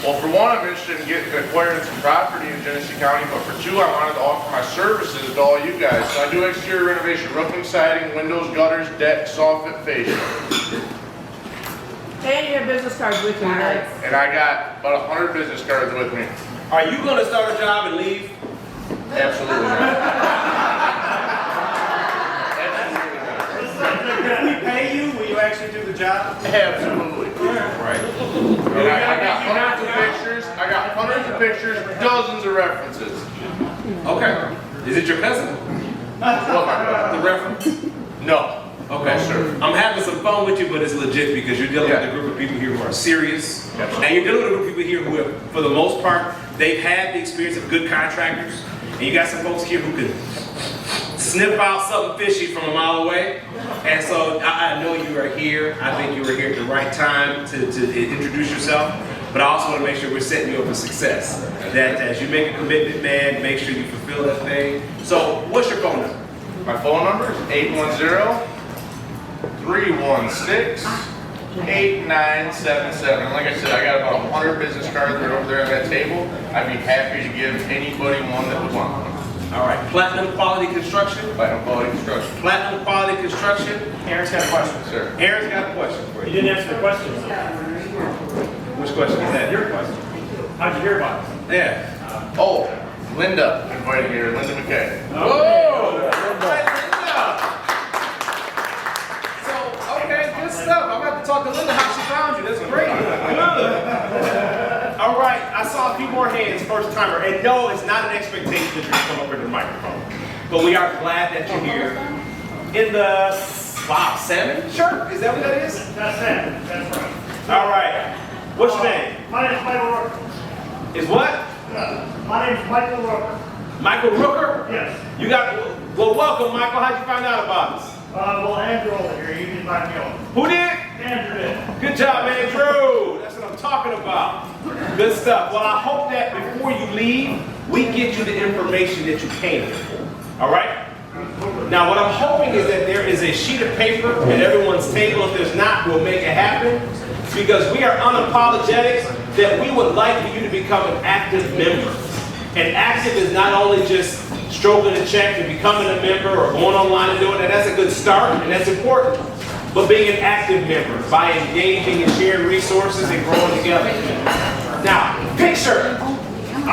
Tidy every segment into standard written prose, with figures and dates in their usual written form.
Well, for one, I'm interested in acquiring some property in Genesee County, but for two, I wanted to offer my services to all you guys. So I do exterior renovation, roofing, siding, windows, gutters, deck, soffit, fascia. And you have business cards with you, right? And I got about 100 business cards with me. Are you going to start a job and leave? Absolutely not. If we pay you, will you actually do the job? Absolutely. Right. And I got hundreds of pictures. I got hundreds of pictures, dozens of references. Okay. Is it your cousin? What, my God? The reference? No. Okay, sure. I'm having some fun with you, but it's legit because you're dealing with a group of people here who are serious. And you're dealing with a group of people here who have, for the most part, they've had the experience of good contractors. And you got some folks here who can sniff out something fishy from a mile away. And so I know you are here. I think you were here at the right time to introduce yourself. But I also want to make sure we're setting you up for success. That as you make a commitment, man, make sure you fulfill that thing. So what's your phone number? My phone number is 810-316-8977. And like I said, I got about 100 business cards right over there on that table. I'd be happy to give anybody one that would want one. All right, Platinum Quality Construction. Platinum Quality Construction. Platinum Quality Construction. Aaron's got a question. Sir. Aaron's got a question for You you. didn't answer the question. Which question is that? Your question. How'd you hear about it? Yeah. Oh, Linda invited here, Linda McKay. Whoa! Linda. So, okay, good stuff. I'm about to talk to Linda how she found you. That's great. Good. All right, I saw a few more hands, first timer. And no, it's not an expectation that you come up with the microphone. But we are glad that you're here. In the, wow, 7? Sure, is that what that is? That's it. That's right. All right. What's your name? My name's Michael Rooker. Is what? My name's Michael Rooker. Michael Rooker? Yes. You got, well, welcome, Michael. How'd you find out about us? Well, Andrew over here, you can find me over. Who did? Andrew did. Good job, Andrew. That's what I'm talking about. Good stuff. Well, I hope that before you leave, we get you the information that you came here for. All right? Now, what I'm hoping is that there is a sheet of paper at everyone's table. If there's not, we'll make it happen. Because we are unapologetic that we would like for you to become an active member. And active is not only just stroking a check and becoming a member or going online and doing that. That's a good start and that's important. But being an active member by engaging and sharing resources and growing together. Now, picture. I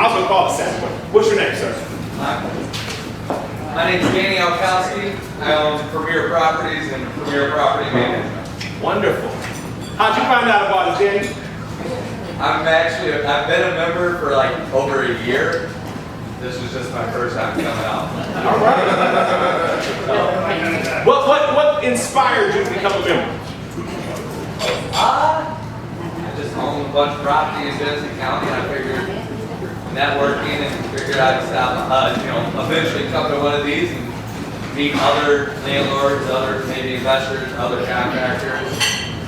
was going to call it Seth. What's your name, sir? My name is Danny Alkowski. I own Premier Properties and Premier Property Management. Wonderful. How'd you find out about us, Danny? I've been a member for like over a year. This was just my first time coming out. All right. What inspired you to become a member? I just own a bunch of property in Genesee County. I figured networking and figured I'd stop, eventually come to one of these and meet other landlords, other maybe investors, other contractors.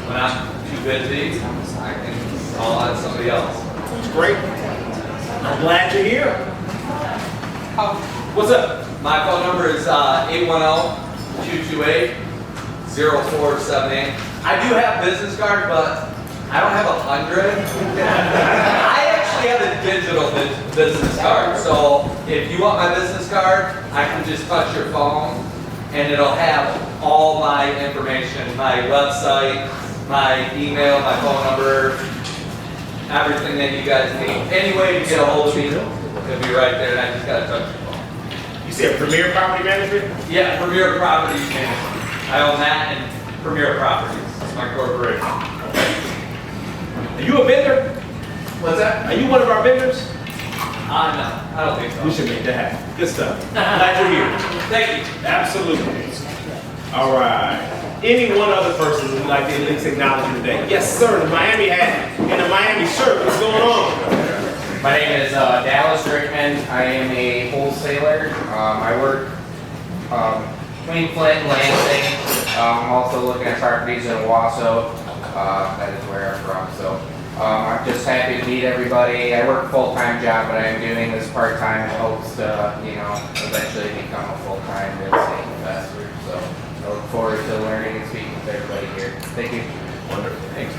When I'm too busy, I can call on somebody else. That's great. I'm glad you're here. What's up? My phone number is 810-228-0478. I do have business card, but I don't have 100. I actually have a digital business card. So if you want my business card, I can just touch your phone and it'll have all my information, my website, my email, my phone number, everything that you guys need. Any way to get a hold of me, it'll be right there, and I just gotta touch your phone. You said Premier Property Management? Yeah, Premier Properties Management. I own that and Premier Properties. It's my corporation. Are you a vendor? What's that? Are you one of our vendors? No, I don't think so. We should make that happen. Good stuff. Glad you're here. Thank you. Absolutely. All right. Any one other person who would like to at least acknowledge you today? Yes, sir. The Miami hat and the Miami shirt. What's going on? My name is Dallas Rickman. I am a wholesaler. I work between Flint and Lansing. I'm also looking at properties in Owasso. That is where I'm from. So I'm just happy to meet everybody. I work a full-time job, but I'm doing this part-time in hopes to, eventually become a full-time real estate investor. So I look forward to learning and speaking with everybody here. Thank you. Wonderful. Thanks.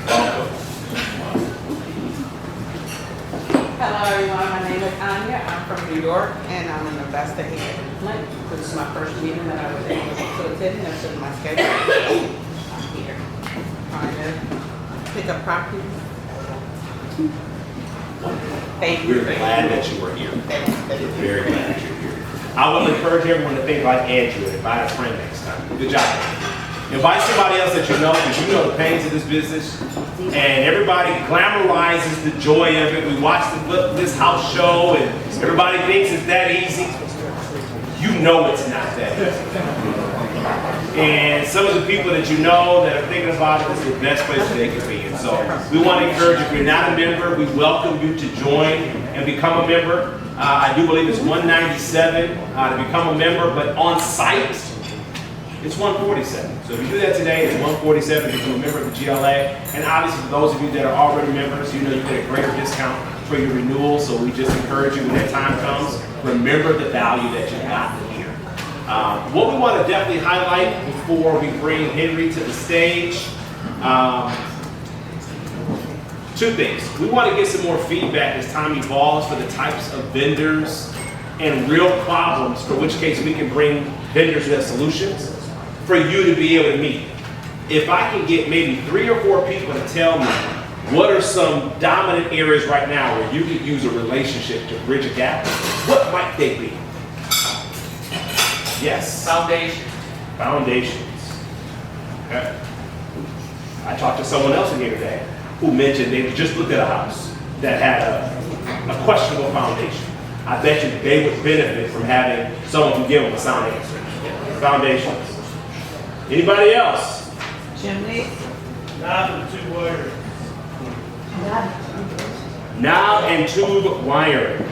Hello everyone, my name is Anya. I'm from New York and I'm an investor here in Flint. This is my first meeting that I was able to attend. That's in my schedule. I'm here trying to pick up properties. Thank you. We're glad that you were here. We're very glad that you're here. I will encourage everyone to think like Andrew and invite a friend next time. Good job. Invite somebody else that you know, because you know the pains of this business. And everybody glamorizes the joy of it. We watch this house show and everybody thinks it's that easy. You know it's not that easy. And some of the people that you know that are thinking about it, this is the best place that they can be. And so we want to encourage, if you're not a member, we welcome you to join and become a member. I do believe it's $197 to become a member, but on site, it's $147. So if you do that today, it's $147 to become a member of the GLA. And obviously for those of you that are already members, you know you get a greater discount for your renewal. So we just encourage you when that time comes, remember the value that you got here. What we want to definitely highlight before we bring Henry to the stage, two things. We want to get some more feedback as time evolves for the types of vendors and real problems, for which case we can bring vendors that have solutions for you to be able to meet. If I can get maybe 3 or 4 people to tell me what are some dominant areas right now where you could use a relationship to bridge a gap, what might they be? Yes. Foundation. Foundations. Okay. I talked to someone else in here today who mentioned they just looked at a house that had a questionable foundation. I bet you they would benefit from having someone who give them a sound answer. Foundations. Anybody else? Chimneys. Not the 2 wires. Knob and tube wiring,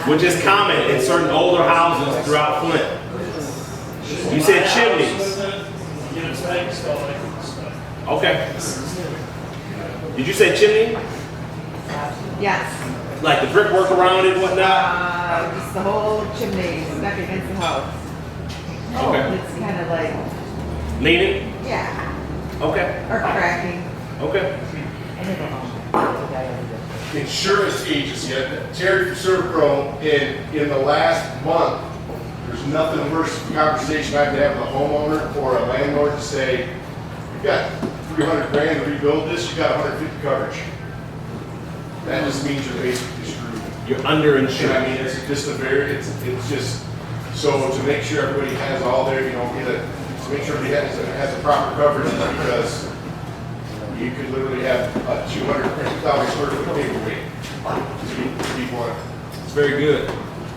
which is common in certain older houses throughout Flint. You said chimneys. Okay. Did you say chimney? Yes. Like the brickwork around it and whatnot? Just the whole chimney stuck against the house. Okay. It's kind of like, Leaning? yeah, Okay. or cracking. Okay. Insurance agency, Terry from Servpro, in the last month, there's nothing worse than a conversation I have to have with a homeowner or a landlord to say, you've got 300 grand to rebuild this, you got 150 coverage. That just means you're basically screwed. You're And I mean, underinsured. it's just it's just, so to make sure everybody has all their, to make sure everybody has the proper coverage, because you could literally have a 200,000 square foot paperweight to people on it. It's very good.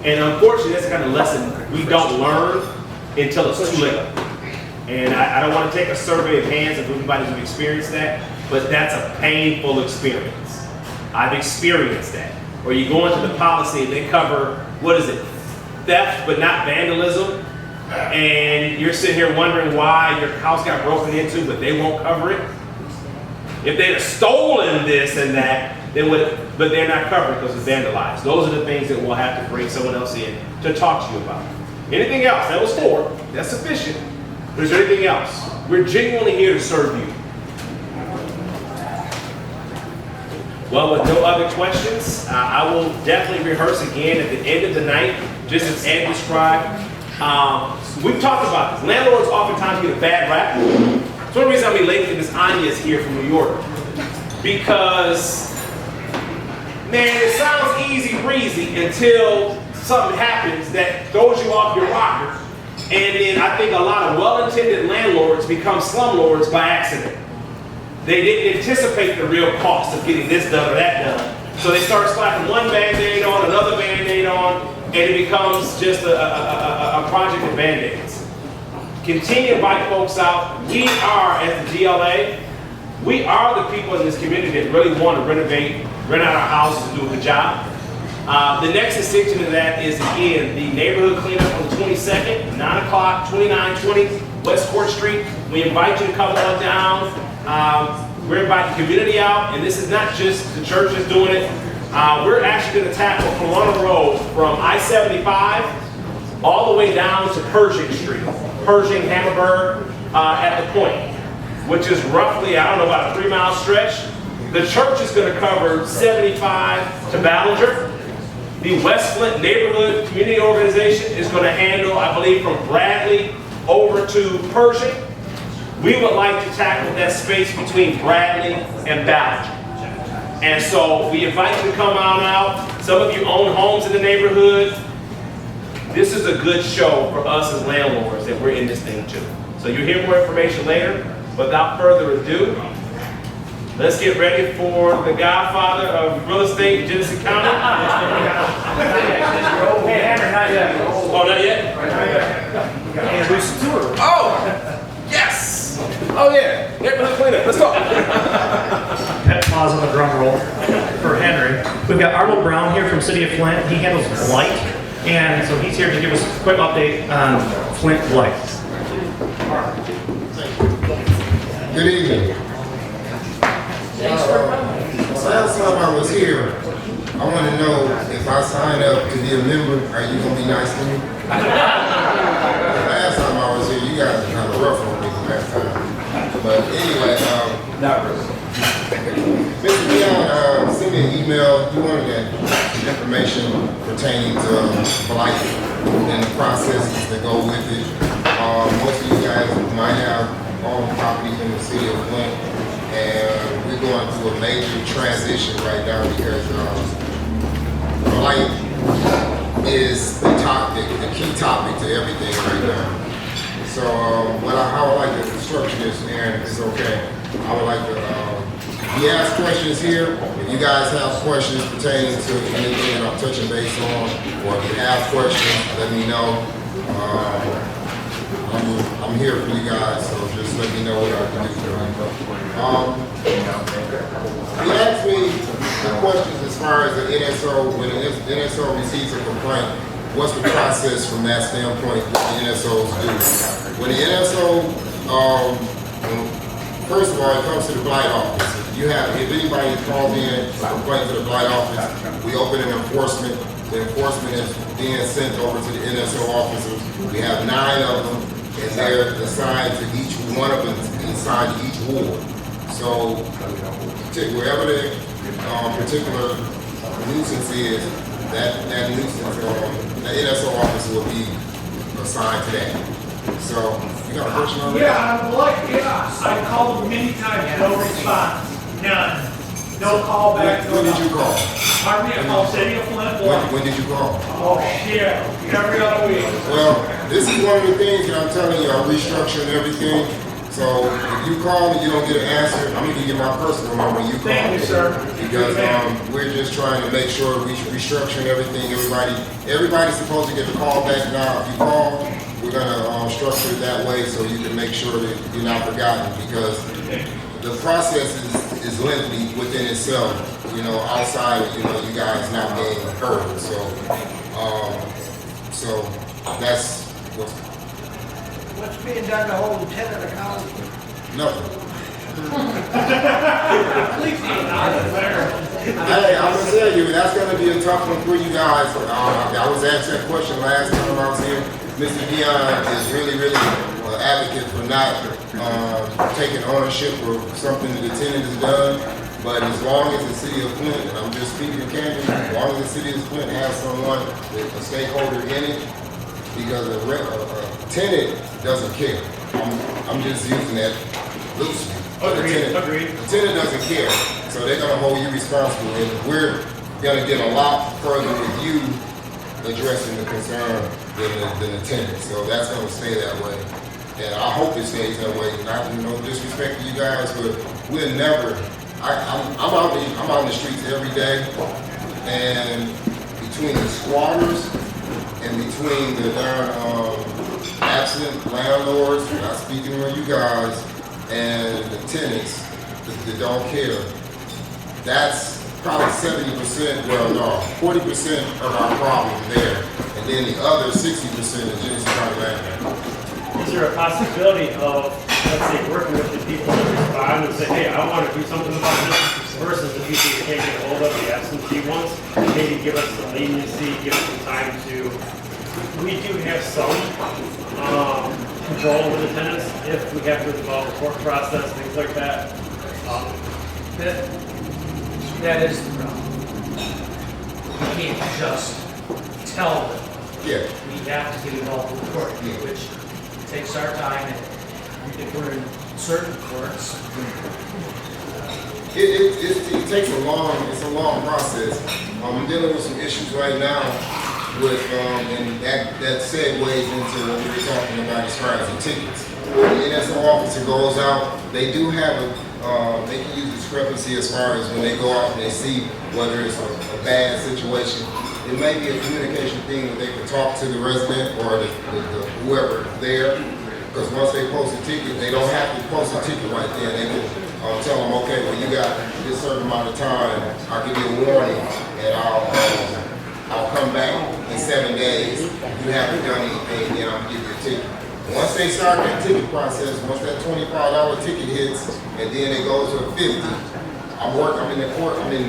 And unfortunately, that's the kind of lesson we don't learn until it's too late. And I don't want to take a survey of hands of everybody who's experienced that, but that's a painful experience. I've experienced that. Where you go into the policy and they cover, what is it? Theft, but not vandalism. And you're sitting here wondering why your house got broken into, but they won't cover it. If they'd have stolen this and that, they would, but they're not covered because it's vandalized. Those are the things that we'll have to bring someone else in to talk to you about. Anything else? That was 4. That's sufficient. But is there anything else? We're genuinely here to serve you. Well, with no other questions, I will definitely rehearse again at the end of the night, just as Ed described. We've talked about this. Landlords oftentimes get a bad rap. It's one reason I'm related to Miss Anya is here from New York. Because, man, it sounds easy breezy until something happens that throws you off your rocker. And then I think a lot of well-intended landlords become slumlords by accident. They didn't anticipate the real cost of getting this done or that done. So they start slapping one Band-Aid on, another Band-Aid on, and it becomes just a project of Band-Aids. Continue to invite folks out. We are, at the GLA, we are the people in this community that really want to renovate, rent out our houses and do a good job. The next extension of that is, again, the neighborhood cleanup on the 22nd, 9 o'clock, 2920 West Court Street. We invite you to come on down. We're inviting the community out, and this is not just the church that's doing it. We're actually going to tackle Corona Road from I-75 all the way down to Pershing Street, Pershing, Hammerberg, at the point, which is roughly, I don't know, about a 3-mile stretch. The church is going to cover 75 to Ballinger. The West Flint Neighborhood Community Organization is going to handle, I believe, from Bradley over to Pershing. We would like to tackle that space between Bradley and Ballinger. And so we invite you to come on out. Some of you own homes in the neighborhood. This is a good show for us as landlords that we're in this thing too. So you'll hear more information later. Without further ado, let's get ready for the godfather of real estate in Genesee County. Hey, Hammer, not yet. Oh, not yet? Introduce the tour. Oh, yes. Oh yeah, neighborhood cleanup. Let's go. Pet pause on the drum roll for Henry. We've got Arnold Brown here from City of Flint. He handles blight, and so he's here to give us a quick update on Flint blight. Good evening. Last time I was here, I want to know if I sign up to be a member, are you going to be nice to me? Last time I was here, you guys were kind of rough on me the last time. But anyway, Mr. Dion sent me an email. You wanted that information pertaining to blight and the processes that go with it. Most of you guys might have owned property in the city of Flint, and we're going through a major transition right now because blight is the key topic to everything right now. So how I like to structure this, Aaron, if it's okay, I would like to, we ask questions here. If you guys have questions pertaining to anything that I'm touching base on, or if you have questions, let me know. I'm here for you guys, so just let me know what I can do for you. He asked me the questions as far as the NSO, when the NSO receives a complaint, what's the process from that standpoint, what the NSOs do? When the NSO, first of all, it comes to the blight office. If anybody calls in a complaint to the blight office, we open an enforcement. The enforcement is being sent over to the NSO officers. We have 9 of them, and they're assigned to each one of them, assigned to each ward. So wherever the particular nuisance is, that nuisance, the NSO officer will be assigned to that. So you got a question on that? Yeah, I called them many times, no response, none. No call back. When did you call? Pardon me, I called City of Flint. When did you call? Oh shit, every other week. Well, this is one of the things that I'm telling you, I'm restructuring everything. So if you call and you don't get an answer, I'm gonna give you my personal number when you call. Thank you, sir. Because we're just trying to make sure we're restructuring everything. Everybody's supposed to get the call back now. If you call, we're gonna structure it that way so you can make sure that you're not forgotten, because the process is lengthy within itself, outside of, you guys not being heard. So that's What's being done to hold tenant account? nothing. Please, Hey, I'm gonna tell you, that's gonna be a tough one for you guys. I was asked that question last time I was here. Mr. Dion is really an advocate for not taking ownership of something that the tenant has done. But as long as the city of Flint, and I'm just speaking candidly, as long as the city of Flint has someone, a stakeholder in it, because a tenant doesn't care. I'm just using that loosely. Agreed. The tenant doesn't care, so they're gonna hold you responsible, and we're gonna get a lot further with you addressing the concern than the tenant. So that's gonna stay that way, and I hope it stays that way. Not no disrespect to you guys, but we'll never. I'm out in the streets every day, and between the squatters and between the absent landlords, not speaking of you guys, and the tenants that don't care, that's probably 70%, well no, 40% of our problem there, and then the other 60% is Genesee County landlord. Is there a possibility of, let's say, working with the people that respond and say, hey, I want to do something about this, versus the people you can't get a hold of, the absentee ones, maybe give us some leniency, give us some time to, we do have some control over the tenants if we have to involve a court process, things like that. That That is the problem. We can't just tell them. Yeah, We have to get involved with the court, Yeah. which takes our time, and if we're in certain courts, it takes a long process. I'm dealing with some issues right now with, and that segues into what we were talking about as far as the tickets. When the NSO officer goes out, they do have they can use discrepancy as far as when they go out and they see whether it's a bad situation. It may be a communication thing that they can talk to the resident or whoever there. Because once they post a ticket, they don't have to post a ticket right there. They can tell them, okay, well, you got this certain amount of time. I'll give you a warning, and I'll come back in 7 days. If you haven't done anything, then I'll give you a ticket. Once they start that ticket process, once that $25 ticket hits, and then it goes to a 50, I'm in the court. I'm in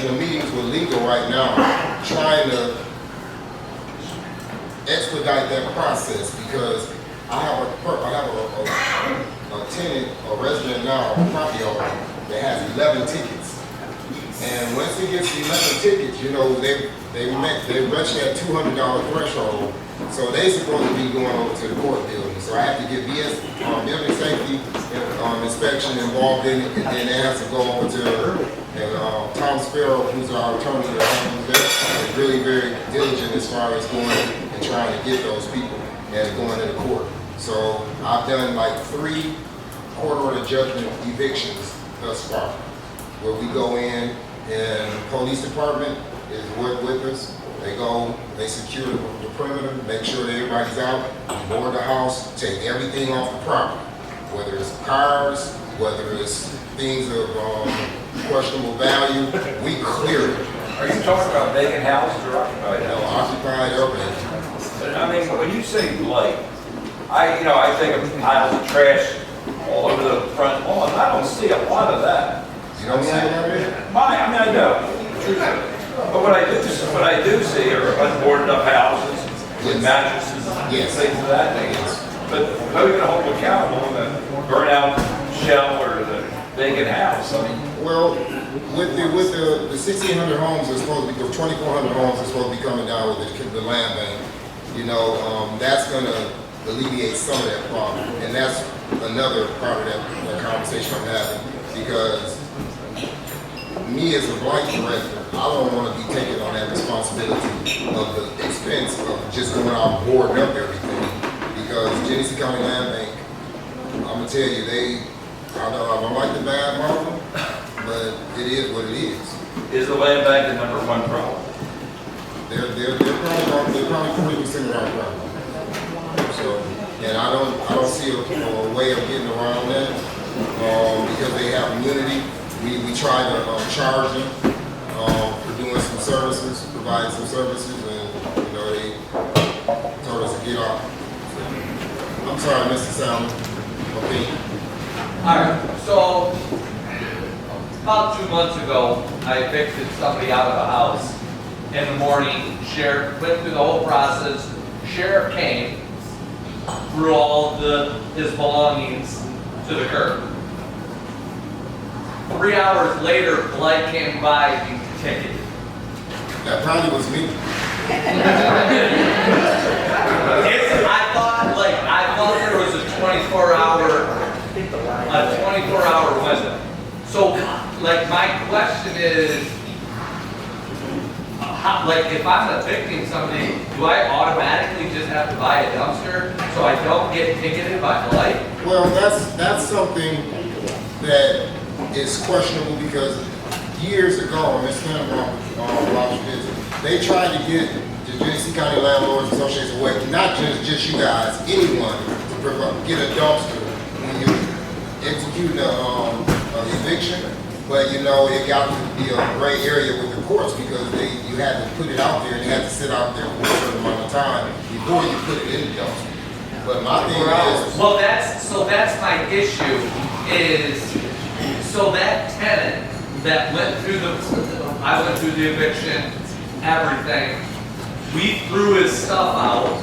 the meetings with legal right now, trying to expedite that process because I have a tenant, a resident now, a property owner that has 11 tickets. And once he gets 11 tickets, you know, they reach that $200 threshold. So they supposed to be going over to the court building. So I have to get building safety inspection involved in it, and then they have to go over to Tom Sparrow, who's our attorney, is really very diligent as far as going and trying to get those people and going to the court. So I've done like 3 court order judgment evictions thus far, where we go in and the police department is with us. They go, they secure the perimeter, make sure that everybody's out, board the house, take everything off the property, whether it's cars, whether it's things of questionable value, we clear it. Are you talking about vacant houses or occupied houses? Occupied urban. But I mean, when you say blight, I think of piles of trash all over the front lawn. I don't see a lot of that. You know what I'm saying? I know. But what I do see are unboarded up houses with mattresses and things of that nature. But how are you going to hold them accountable on the burnout shell or the vacant house? I mean, well, with the 1,600 homes that's supposed to be, the 2,400 homes that's supposed to be coming down with the land bank, you know, that's going to alleviate some of that problem. And that's another part of that conversation I'm having, because me as a blight resident, I don't want to be taking on that responsibility of the expense of just going out and boarding up everything. Because Genesee County Land Bank, I'm gonna tell you, I don't like the bad market, but it is what it is. is the land bank the #1 problem? They're probably 40% of our problem. So, and I don't see a way of getting around that because they have immunity. We try to charge them for doing some services, providing some services, and you know they told us to get off. So, I'm sorry, Mr. Salmon. Okay. All right, so about 2 months ago, I evicted somebody out of a house. In the morning, sheriff went through the whole process. Sheriff came, threw all his belongings to the curb. 3 hours later, Blight came by and ticketed. That probably was me. I thought there was a 24-hour window. So, like, my question is, if I'm evicting somebody, do I automatically just have to buy a dumpster so I don't get ticketed by Blight? Well, that's something that is questionable because years ago, Ms. they tried to get the Genesee County Landlords Association away, not just you guys, anyone, to get a dumpster when you're executing an eviction. But you know, it got to be a gray area with the courts because you had to put it out there and you had to sit out there for a certain amount of time before you put it in the dumpster. But my thing is, well, that's my issue is, so that tenant that I went through the eviction, everything, we threw his stuff out,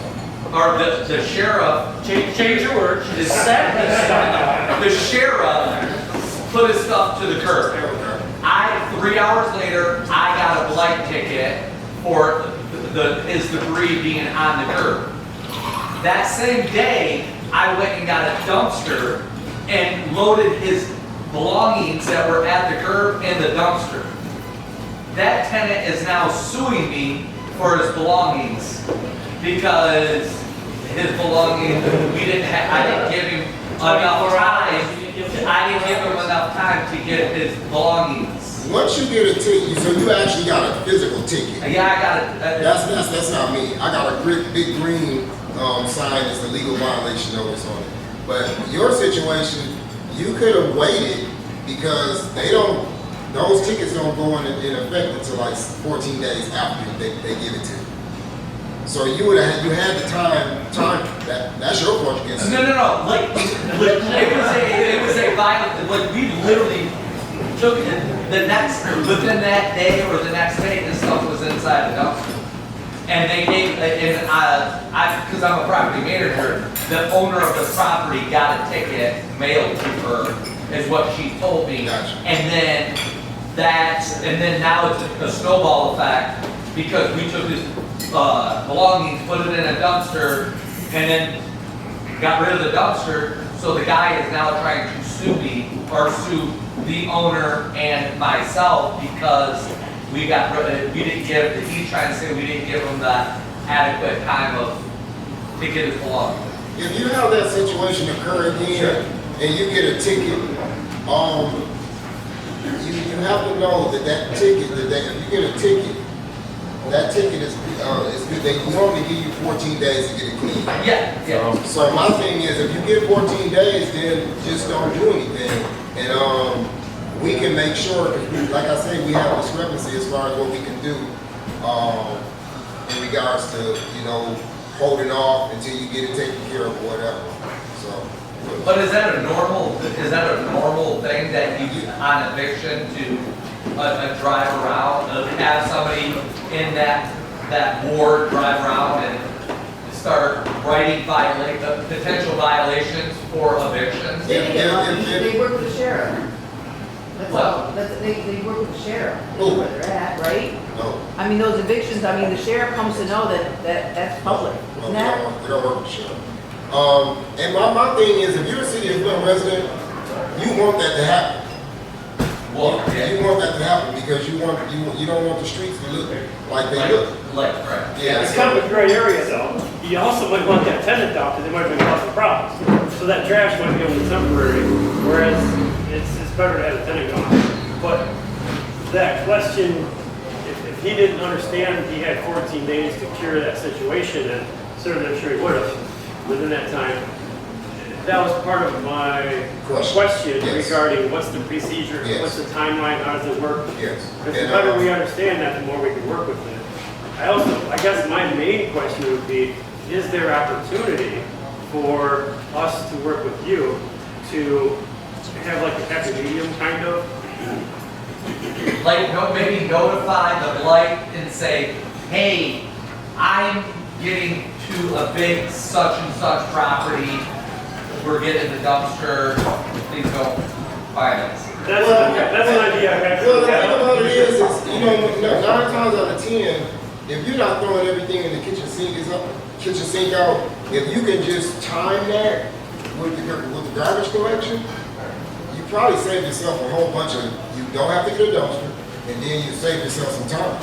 or the sheriff, change your words. the sheriff put his stuff to the curb. 3 hours later, I got a blight ticket for his debris being on the curb. That same day, I went and got a dumpster and loaded his belongings that were at the curb in the dumpster. That tenant is now suing me for his belongings because his belongings, I didn't give him enough time. I didn't give him enough time to get his belongings. Once you get a ticket, so you actually got a physical ticket. Yeah, I got it. That's not me. I got a big green sign that's a legal violation notice on it. But your situation, you could have waited because those tickets don't go in effect until like 14 days after they give it to you. So you had the time, that's your fault against it. No. Like it was a violent, like we literally took it within that day or the next day, this stuff was inside the dumpster. And they gave, because I'm a property manager, the owner of the property got a ticket mailed to her, is what she told me. Gotcha. And then now it's a snowball effect because we took his belongings, put it in a dumpster, and then got rid of the dumpster. So the guy is now trying to sue me or sue the owner and myself because he's trying to say we didn't give him the adequate time to get his belongings. If you have that situation occur again and you get a ticket, you have to know that ticket, if you get a ticket, that ticket is good. They normally give you 14 days to get it clean. Yeah. So my thing is, if you get 14 days, then just don't do anything. And we can make sure, like I say, we have a discrepancy as far as what we can do in regards to, holding off until you get it taken care of or whatever. So. But is that a normal thing that you on eviction to drive around, have somebody in that ward drive around and start writing potential violations for evictions? They work with the sheriff. That's What? all. They work with the sheriff. They Who? know where they're at, right? No. I mean, those evictions, the sheriff comes to know that's public. No, Isn't that? we don't work with the sheriff. And my thing is, if you're a city of Clinton resident, you want that to happen. Well, You want that to happen because you don't want the streets to look like they look. right. Yeah. It's kind of a gray area though. You also might want that tenant out because they might have been causing problems. So that trash might be only temporary, whereas it's better to have a tenant gone. But that question, if he didn't understand he had 14 days to cure that situation, and certainly I'm sure he would have within that time. That was part of my question Yes. regarding what's the procedure, Yes. what's the timeline, how does it work? Yes. Because the And, better we understand that, the more we can work with it. I guess my main question would be, is there opportunity for us to work with you to have like a happy medium kind of? Maybe notify the blight and say, hey, I'm getting to a big such and such property. We're getting the dumpster. Please don't violate. That's an idea I have. Well, the thing about it is 9 times out of 10, if you're not throwing everything in the kitchen sink out, if you can just time that with the garbage collection, you probably save yourself a whole bunch of, you don't have to get a dumpster, and then you save yourself some time.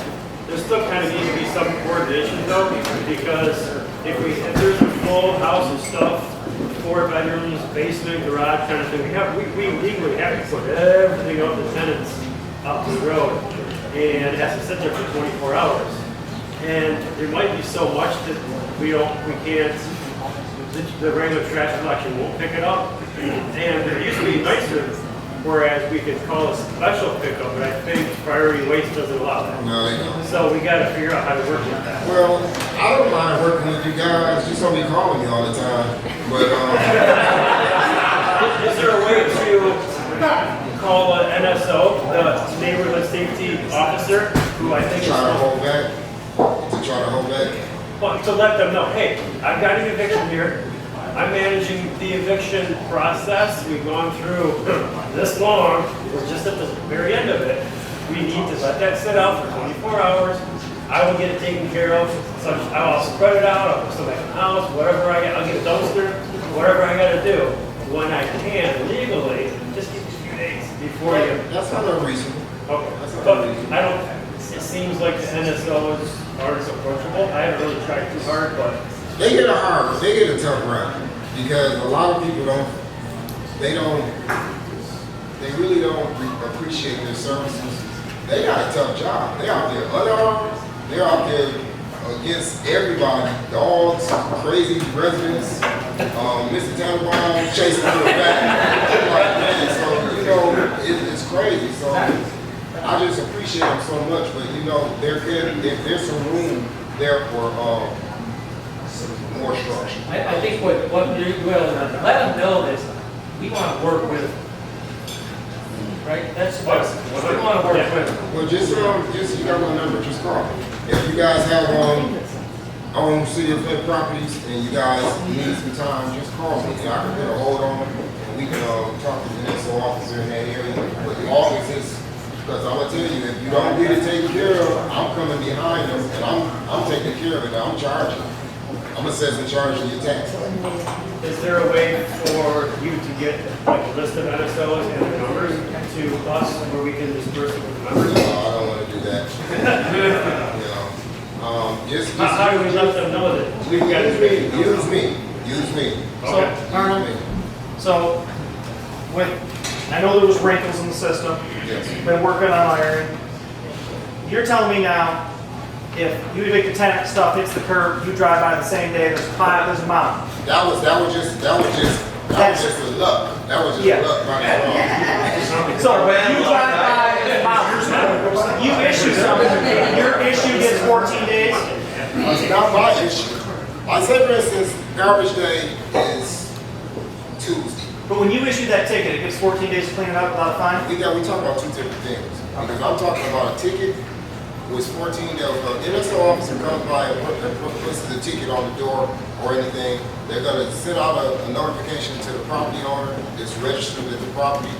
There still kind of needs to be some coordination though, because if there's a full house of stuff, 4 bedrooms, basement, garage kind of thing, we legally have to put everything out to tenants out to the road, and it has to sit there for 24 hours. And there might be so much that we can't, the regular trash collection won't pick it up. And it used to be nicer, whereas we could call a special pickup, but I think priority waste doesn't allow that. No, they don't. So we gotta figure out how to work with that. Well, I don't mind working with you guys, just don't be calling me all the time. But Is there a way to call an NSO, the neighborhood safety officer, who I think is try to hold back? well, to let them know, hey, I've got an eviction here. I'm managing the eviction process. We've gone through this long. We're just at the very end of it. We need to let that sit out for 24 hours. I will get it taken care of. Such, I'll spread it out. I'll put some back in the house. Whatever I get, I'll get a dumpster. Whatever I got to do when I can legally. Just give me a few days before you. That's not unreasonable. Okay. That's not But unreasonable. I don't. It seems like the NSOs aren't as approachable. I haven't really tried too hard, but. They get a hard, they get a tough run because a lot of people they really don't appreciate their services. They got a tough job. They're out there unarmed. They're out there against everybody, dogs, crazy residents, Mr. Tannenbaum chasing through the back. So, you know, it's crazy. So I just appreciate them so much, but you know, there's some room there for some more structure. I think what you will, let them know that we want to work with them. Right? That's what we want to work with them. Well, just you got my number, just call me. If you guys have own city of Flint properties and you guys need some time, just call me. And I can get a hold on them and we can talk to the NSO officer in that area. But the office is, because I'm gonna tell you, if you don't get it taken care of, I'm coming behind them and I'm taking care of it. I'm charging. I'm gonna say in charge of your tax. Is there a way for you to get like a list of NSOs and the numbers to us where we can disperse it with the numbers? No, I don't want to do that. You know, just How do we let them know that we've got to use me. Okay. So, Arnold, so I know there was wrinkles in the system. Yes. Been working on ironing. You're telling me now, if you evict the tenant, stuff hits the curb, you drive by the same day, there's a mountain. That was just a luck. That was just Yeah. luck right wrong. So you drive by, there's a mountain. You issue something, your issue gets 14 days. It's not my issue. I say, for instance, garbage day is Tuesday. But when you issue that ticket, it gets 14 days to clean it up without a fine? We talking about two different things. Because I'm talking about a ticket was 14 days. The NSO officer comes by and puts the ticket on the door or anything. They're going to send out a notification to the property owner that's registered at the property.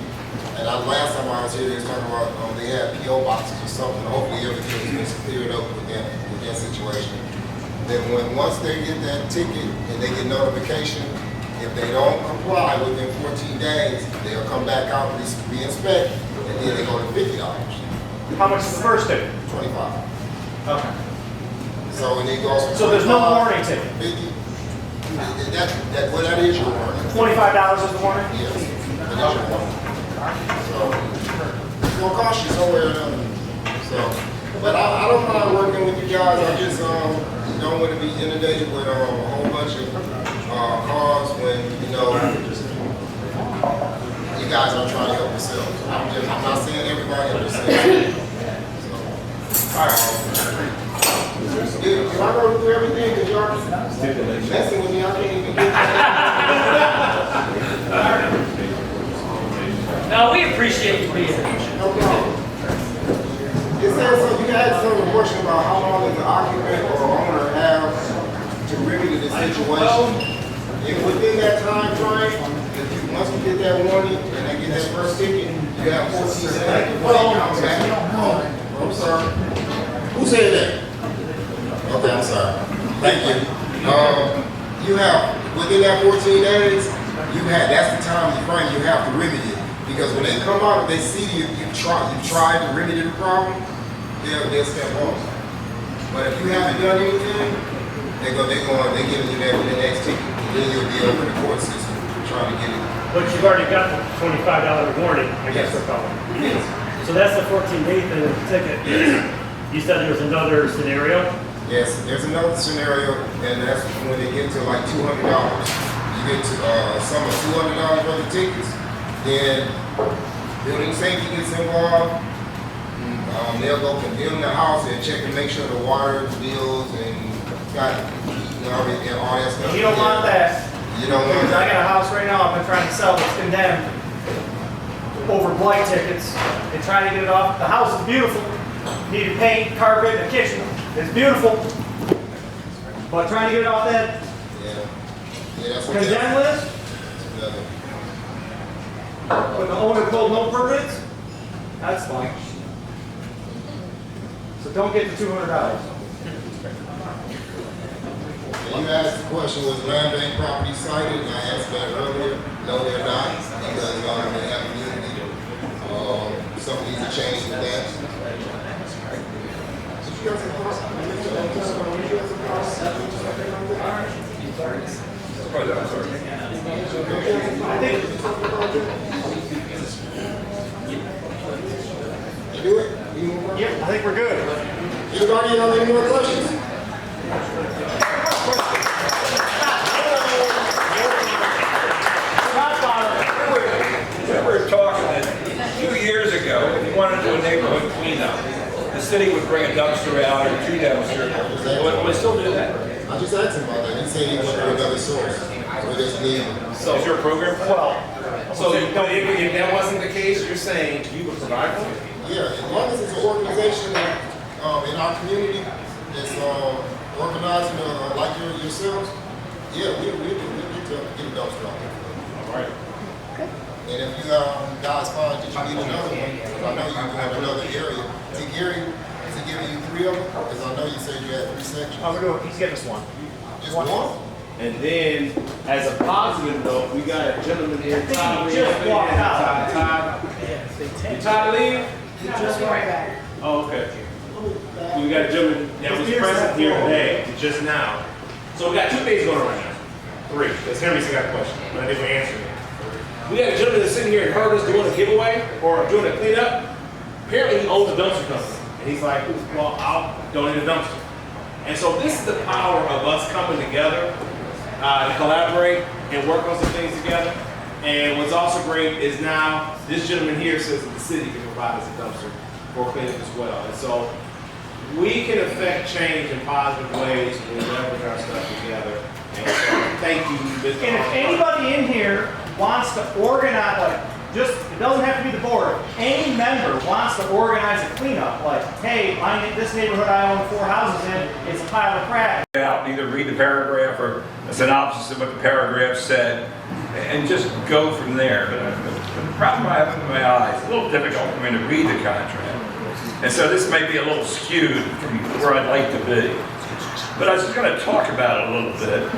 And last time I was here, they was talking about they had PO boxes or something. Hopefully everything's been cleared up with that situation. Then once they get that ticket and they get notification, if they don't comply within 14 days, they'll come back out and re-inspect, and then they go to $50. How much is the first ticket? 25. Okay. So when it goes from So there's no 25, warning ticket? 50, that is your warning. $25 is the warning? Yes, that is your warning. So it's gonna cost you somewhere or another. So, but I don't mind working with you guys. I just don't want to be inundated with a whole bunch of cars when you guys are trying to help yourselves. I'm not saying everybody, I'm just saying. All right. Can I go through everything? Because y'all messing with me, I can't even get No, we appreciate you being here. no problem. It says, so you had some question about how long does the occupant or owner have to remedy the situation. And within that time frame, once you get that warning and they get that first ticket, you have 14 days before they come back. Oh, I'm sorry. Who said that? Okay, I'm sorry. Thank you. You have, within that 14 days, that's the time frame you have to remedy it. Because when they come out, if they see you've tried to remedy the problem, they'll step off. But if you haven't done anything, they're giving you the next ticket. Then you'll be over the court system trying to get it. But you've already got the $25 warning, I guess they're calling. Yes. So that's the 14-day thing with the ticket. You said there was another scenario? Yes, there's another scenario, and that's when they get to like $200. You get to some of $200 worth of tickets, then building safety gets involved. They'll go condemn the house and check and make sure the water bills and got heat and all that stuff. You don't want that. You don't want Because I that. got a house right now I've been trying to sell that's condemned over blight tickets. They try to get it off. The house is beautiful. Needed paint, carpet, the kitchen. It's beautiful. But trying to get it off that, Yeah. Yeah, that's what condemn list, another. when the owner pulled no permits, that's fine. So don't get the $200. You asked the question, was land bank property cited, and I answered that earlier. No, they're not, because they have immunity. Something needs to change with that. You do it? Yep, I think we're good. Anybody have any more questions? We were talking that 2 years ago, if you wanted to do a neighborhood cleanup, the city would bring a dumpster out or 2 dumpsters. Will we still do that? I just asked him about that. He said he went to another source. Where there's need. So Is your program? So if that wasn't the case, you're saying you would provide one? Yeah, as long as it's an organization in our community that's organizing like yourselves, yeah, we get a dumpster out there. All right. And if you guys find that you need another one, because I know you have another area, is he giving you 3 of them? Because I know you said you had 3 sections. He's getting us one. Just one? And then, as a positive note, we got a gentleman here. I think he just walked out. You Todd leave? Just right back. Oh, okay. We got a gentleman that was present here today, just now. So we got 2 things going on right now. 3, because Henry's got a question, but I didn't answer it. We got a gentleman that's sitting here and heard us doing a giveaway or doing a cleanup. Apparently he owns a dumpster company. And he's like, well, I'll donate a dumpster. And so this is the power of us coming together to collaborate and work on some things together. And what's also great is now this gentleman here says that the city can provide us a dumpster for cleanup as well. And so we can affect change in positive ways when we leverage our stuff together. And so thank you, Mr. And if anybody in here wants to organize, it doesn't have to be the board. Any member wants to organize a cleanup, like, hey, this neighborhood I own 4 houses in, it's a pile of crap. Out, either read the paragraph or a synopsis of what the paragraph said, and just go from there. But the problem I have with my eyes, it's a little difficult for me to read the contract. And so this may be a little skewed from where I'd like to be. But I was just going to talk about it a little bit.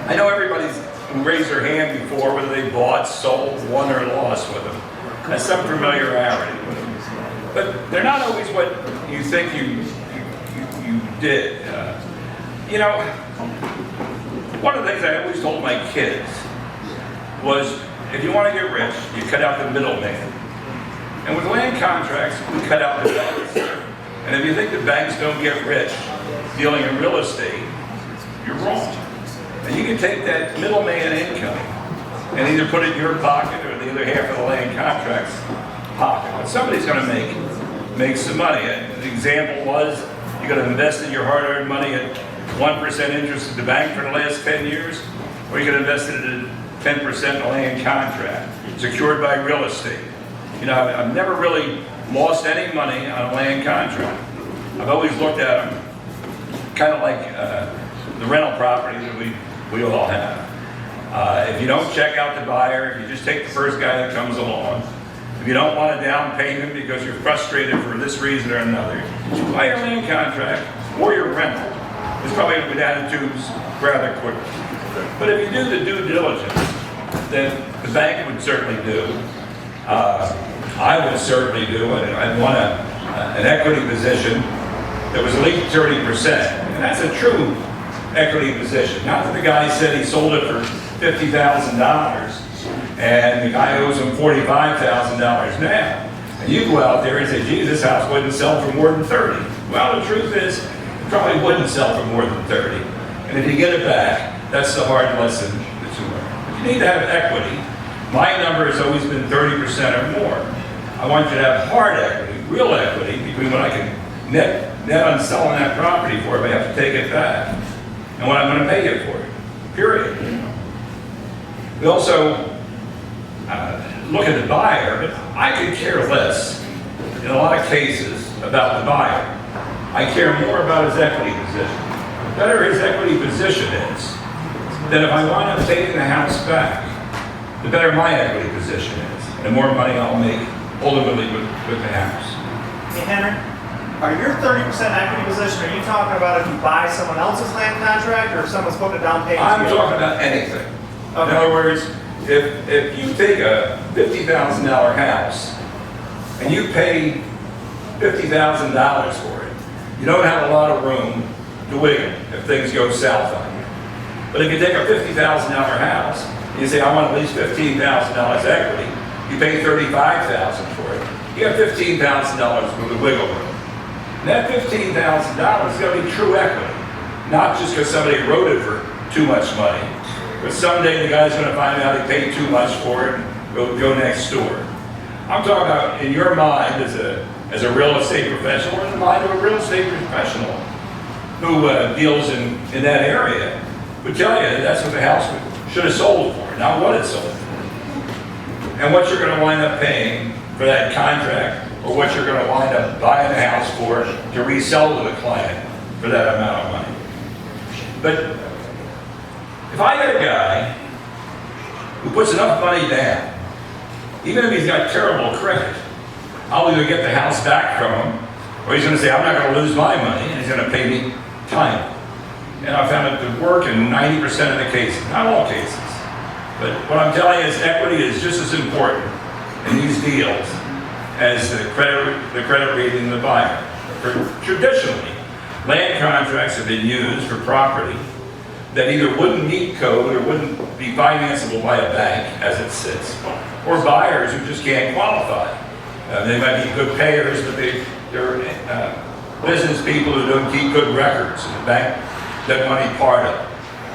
I know everybody's raised their hand before, whether they bought, sold, won, or lost with them. Has some familiarity with them. But they're not always what you think you did. One of the things I always told my kids was, if you want to get rich, you cut out the middleman. And with land contracts, we cut out the banks. And if you think the banks don't get rich dealing in real estate, you're wrong. And you can take that middleman income and either put it in your pocket or the other half of the land contract's pocket. But somebody's going to make some money. The example was, you're going to invest in your hard-earned money at 1% interest at the bank for the last 10 years, or you're going to invest it at 10% in a land contract, secured by real estate. I've never really lost any money on a land contract. I've always looked at them kind of like the rental property that we all have. If you don't check out the buyer, if you just take the first guy that comes along, if you don't want a down payment because you're frustrated for this reason or another, you buy your land contract or your rental. It's probably going to go down the tubes rather quickly. But if you do the due diligence, then the bank would certainly do. I would certainly do, and I'd want an equity position that was at least 30%. And that's a true equity position. Not that the guy said he sold it for $50,000 and the guy owes him $45,000 now. And you go out there and say, gee, this house wouldn't sell for more than 30. Well, the truth is, it probably wouldn't sell for more than 30. And if you get it back, that's the hard lesson that you learn. But you need to have equity. My number has always been 30% or more. I want you to have hard equity, real equity, between what I can net on selling that property for if I have to take it back, and what I'm going to pay you for it, period. We also look at the buyer, but I could care less, in a lot of cases, about the buyer. I care more about his equity position. The better his equity position is, then if I wind up taking the house back, the better my equity position is, and the more money I'll make ultimately with the house. Hey, Henry, are your 30% equity position, are you talking about if you buy someone else's land contract or if someone's putting a down payment? I'm talking about anything. Okay. In other words, if you take a $50,000 house and you pay $50,000 for it, you don't have a lot of room to wiggle if things go south on you. But if you take a $50,000 house, and you say, I want at least $15,000 equity, you pay $35,000 for it, you have $15,000 worth of wiggle room. And that $15,000 is going to be true equity, not just because somebody wrote it for too much money, but someday the guy's going to find out he paid too much for it and go next door. I'm talking about in your mind as a real estate professional, or in the mind of a real estate professional who deals in that area, would tell you that that's what the house should have sold for, not what it sold for. And what you're going to wind up paying for that contract, or what you're going to wind up buying the house for to resell to the client for that amount of money. But if I get a guy who puts enough money down, even if he's got terrible credit, I'll either get the house back from him, or he's going to say, I'm not going to lose my money, and he's going to pay me time. And I found it to work in 90% of the cases, not all cases. But what I'm telling you is equity is just as important in these deals as the credit rating of the buyer. Traditionally, land contracts have been used for property that either wouldn't meet code or wouldn't be financeable by a bank as it sits, or buyers who just can't qualify. They might be good payers, but they're business people who don't keep good records, and the bank doesn't want any part of it.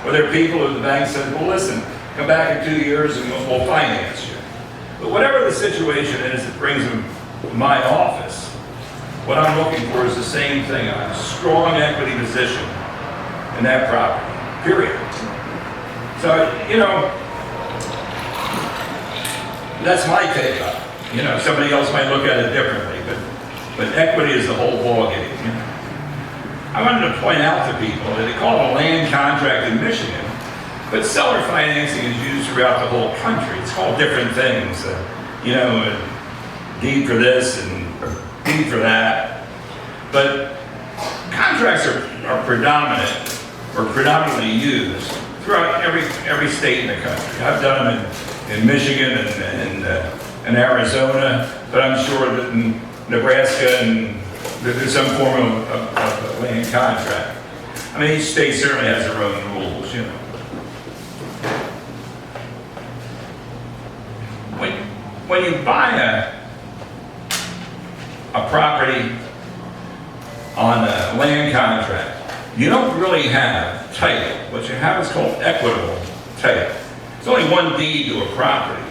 Or they're people who the bank says, well, listen, come back in 2 years and we'll finance you. But whatever the situation is that brings them to my office, what I'm looking for is the same thing, a strong equity position in that property, period. So, that's my take on it. Somebody else might look at it differently, but equity is the whole ballgame. I wanted to point out to people that they call it a land contract in Michigan, but seller financing is used throughout the whole country. It's called different things, a deed for this and deed for that. But contracts are predominantly used throughout every state in the country. I've done them in Michigan and Arizona, but I'm sure that in Nebraska and there's some form of land contract. I mean, each state certainly has their own rules, When you buy a property on a land contract, you don't really have title. What you have is called equitable title. It's only one deed to a property,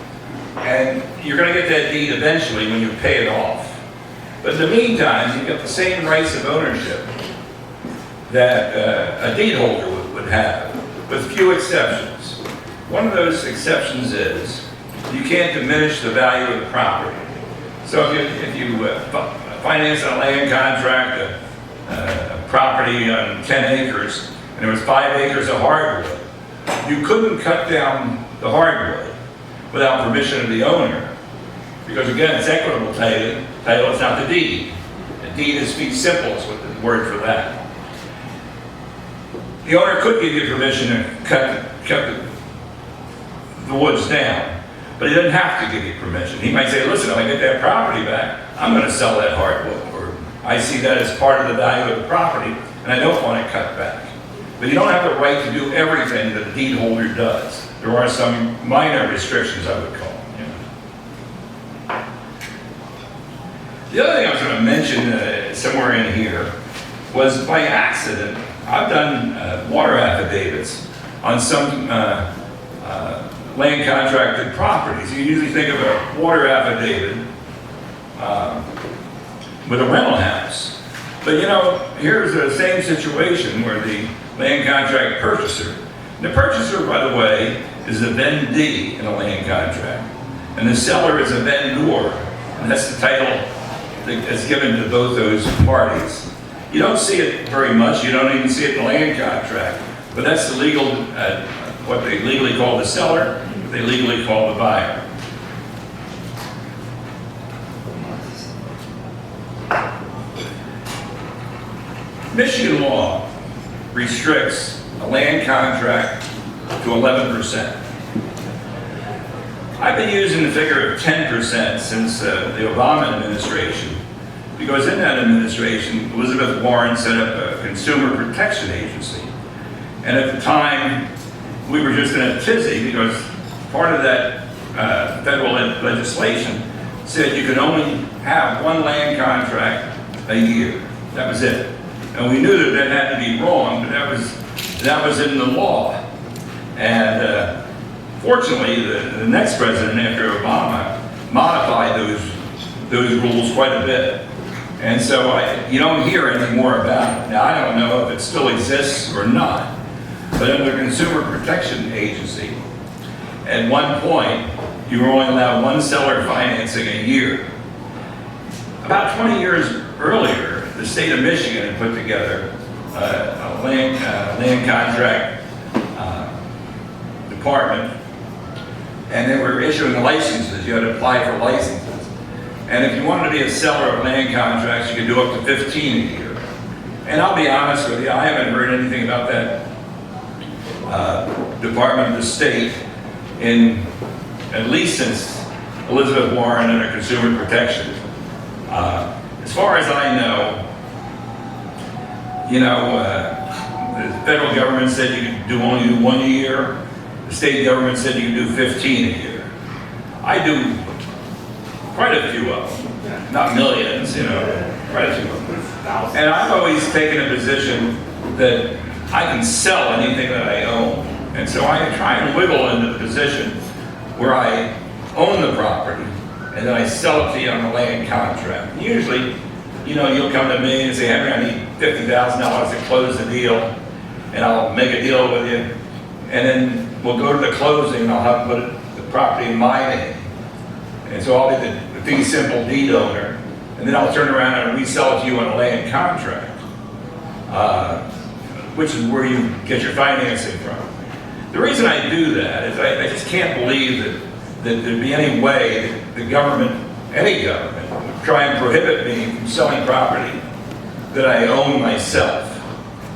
and you're going to get that deed eventually when you pay it off. But in the meantime, you've got the same rights of ownership that a deed holder would have, with few exceptions. One of those exceptions is you can't diminish the value of the property. So if you finance a land contract, a property on 10 acres, and there was 5 acres of hardwood, you couldn't cut down the hardwood without permission of the owner. Because again, it's equitable title, it's not the deed. The deed is fee simple, is what the word for that. The owner could give you permission to cut the woods down, but he doesn't have to give you permission. He might say, listen, if I get that property back, I'm going to sell that hardwood, or I see that as part of the value of the property, and I don't want it cut back. But you don't have the right to do everything that a deed holder does. There are some minor restrictions, I would call them. The other thing I was going to mention somewhere in here was by accident, I've done water affidavits on some land contracted properties. You usually think of a water affidavit with a rental house. But here's the same situation where the land contract purchaser, the purchaser, by the way, is the vendee in a land contract, and the seller is a vendor, and that's the title that's given to both those parties. You don't see it very much. You don't even see it in a land contract, but that's the legal what they legally call the seller, what they legally call the buyer. Michigan law restricts a land contract to 11%. I've been using the figure of 10% since the Obama administration, because in that administration, Elizabeth Warren set up a consumer protection agency. And at the time, we were just in a tizzy because part of that federal legislation said you could only have one land contract a year. That was it. And we knew that that had to be wrong, but that was in the law. And fortunately, the next president after Obama modified those rules quite a bit. And so you don't hear any more about it. Now, I don't know if it still exists or not, but under the Consumer Protection Agency, at one point, you were only allowed one seller financing a year. About 20 years earlier, the state of Michigan had put together a land contract department, and they were issuing licenses. You had to apply for licenses. And if you wanted to be a seller of land contracts, you could do up to 15 a year. And I'll be honest with you, I haven't heard anything about that Department of the State in at least since Elizabeth Warren and her consumer protection. As far as I know, the federal government said you could only do one a year. The state government said you could do 15 a year. I do quite a few of them, not millions, quite a few of them. And I've always taken a position that I can sell anything that I own. And so I try and wiggle into the position where I own the property and then I sell it to you on a land contract. Usually, you'll come to me and say, Henry, I need $50,000 to close the deal, and I'll make a deal with you. And then we'll go to the closing and I'll have to put the property in my name. And so I'll be the fee simple deed owner, and then I'll turn around and resell it to you on a land contract, which is where you get your financing from. The reason I do that is I just can't believe that there'd be any way that the government, any government, would try and prohibit me from selling property that I own myself.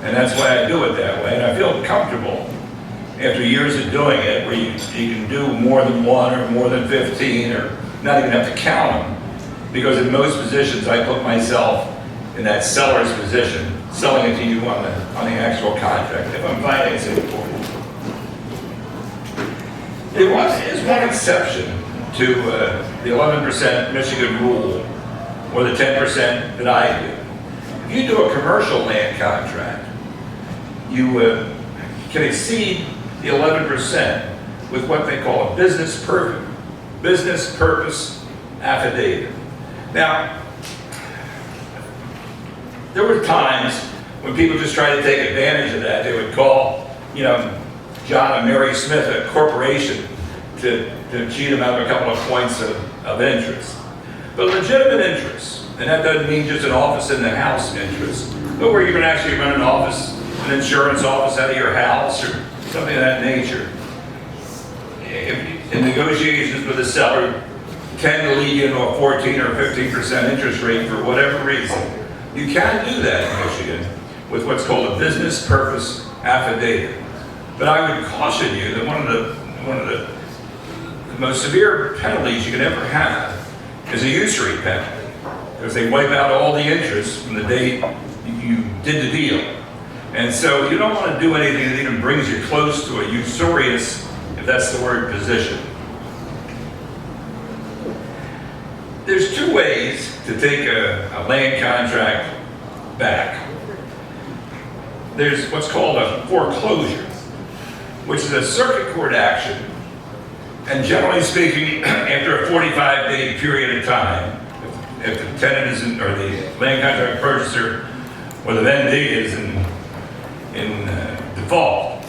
And that's why I do it that way. And I feel comfortable after years of doing it, where you can do more than one or more than 15 or not even have to count them. Because in most positions, I put myself in that seller's position, selling it to you on the actual contract, if I'm financing it for you. There is one exception to the 11% Michigan rule, or the 10% that I do. If you do a commercial land contract, you can exceed the 11% with what they call a business purpose affidavit. Now, there were times when people just tried to take advantage of that. They would call, John and Mary Smith, a corporation, to cheat them out of a couple of points of interest. But legitimate interest, and that doesn't mean just an office in the house interest, but where you can actually run an insurance office out of your house or something of that nature. If in negotiations with the seller tend to lead you into a 14 or 15% interest rate for whatever reason, you can do that in Michigan with what's called a business purpose affidavit. But I would caution you that one of the most severe penalties you could ever have is a usury penalty, because they wipe out all the interest from the day you did the deal. And so you don't want to do anything that even brings you close to a usurious, if that's the word, position. There's two ways to take a land contract back. There's what's called a foreclosure, which is a circuit court action, and generally speaking, after a 45-day period of time, if the tenant isn't, or the land contract purchaser or the vendee is in default,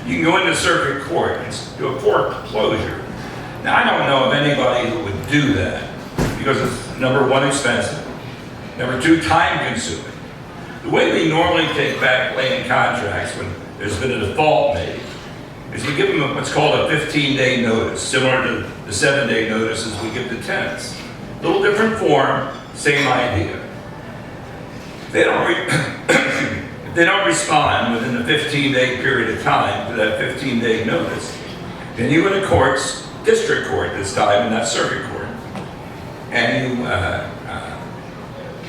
you can go into circuit court and do a foreclosure. Now, I don't know of anybody who would do that, because it's, number one, expensive, number two, time consuming. The way we normally take back land contracts when there's been a default made is we give them what's called a 15-day notice, similar to the 7-day notices we give to tenants. Little different form, same idea. If they don't, if they don't respond within the 15-day period of time to that 15-day notice, then you go to courts, district court this time, and not circuit court, and you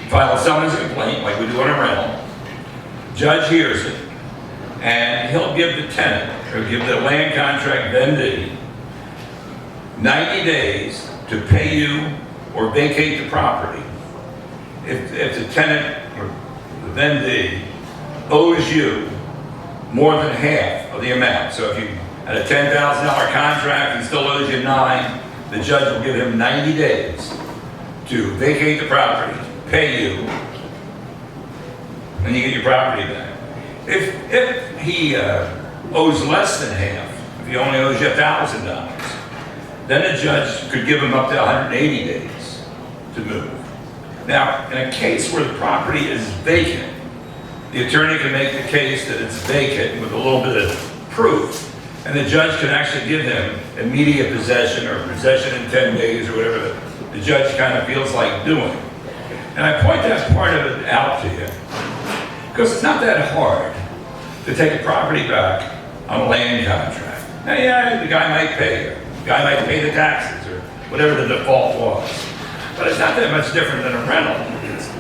file a summons complaint like we do on a rental. Judge hears it, and he'll give the tenant, or give the land contract vendee 90 days to pay you or vacate the property. If the tenant or the vendee owes you more than half of the amount, so if you had a $10,000 contract and still owes you $9,000, the judge will give him 90 days to vacate the property, pay you, and you get your property back. If he owes less than half, if he only owes you $1,000, then the judge could give him up to 180 days to move. Now, in a case where the property is vacant, the attorney can make the case that it's vacant with a little bit of proof, and the judge can actually give him immediate possession or possession in 10 days or whatever the judge kind of feels like doing. And I point that part of it out to you because it's not that hard to take a property back on a land contract. Now, yeah, the guy might pay you. The guy might pay the taxes or whatever the default was. But it's not that much different than a rental.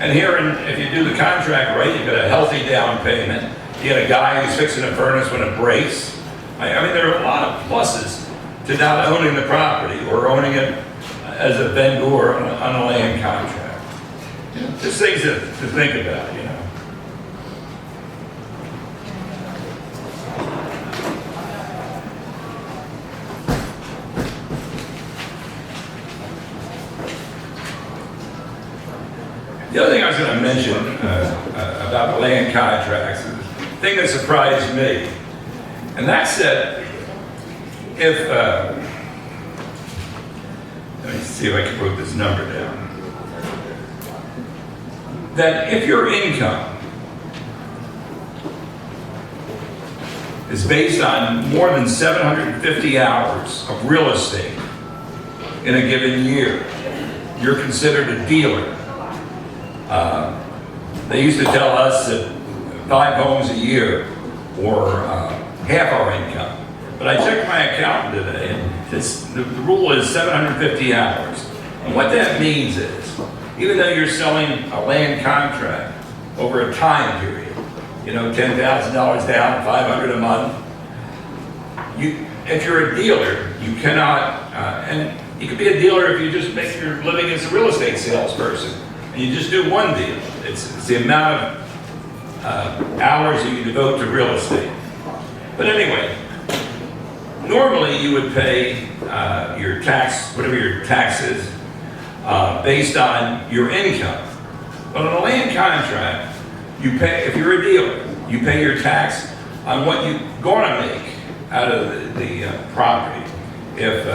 And here, if you do the contract right, you get a healthy down payment. You get a guy who's fixing a furnace when it breaks. I mean, there are a lot of pluses to not owning the property or owning it as a vendor on a land contract. Just things to think about, you know. The other thing I was going to mention about the land contracts is the thing that surprised me, and that's that if, let me see if I can put this number down, that if your income is based on more than 750 hours of real estate in a given year, you're considered a dealer. They used to tell us that 5 homes a year or half our income. But I checked my accountant today, and the rule is 750 hours. And what that means is, even though you're selling a land contract over a time period, you know, $10,000 down, $500 a month, if you're a dealer, you cannot, and you could be a dealer if you just make your living as a real estate salesperson. And you just do one deal. It's the amount of hours that you devote to real estate. But anyway, normally you would pay your tax, whatever your tax is, based on your income. But on a land contract, you pay, if you're a dealer, you pay your tax on what you're going to make out of the property. If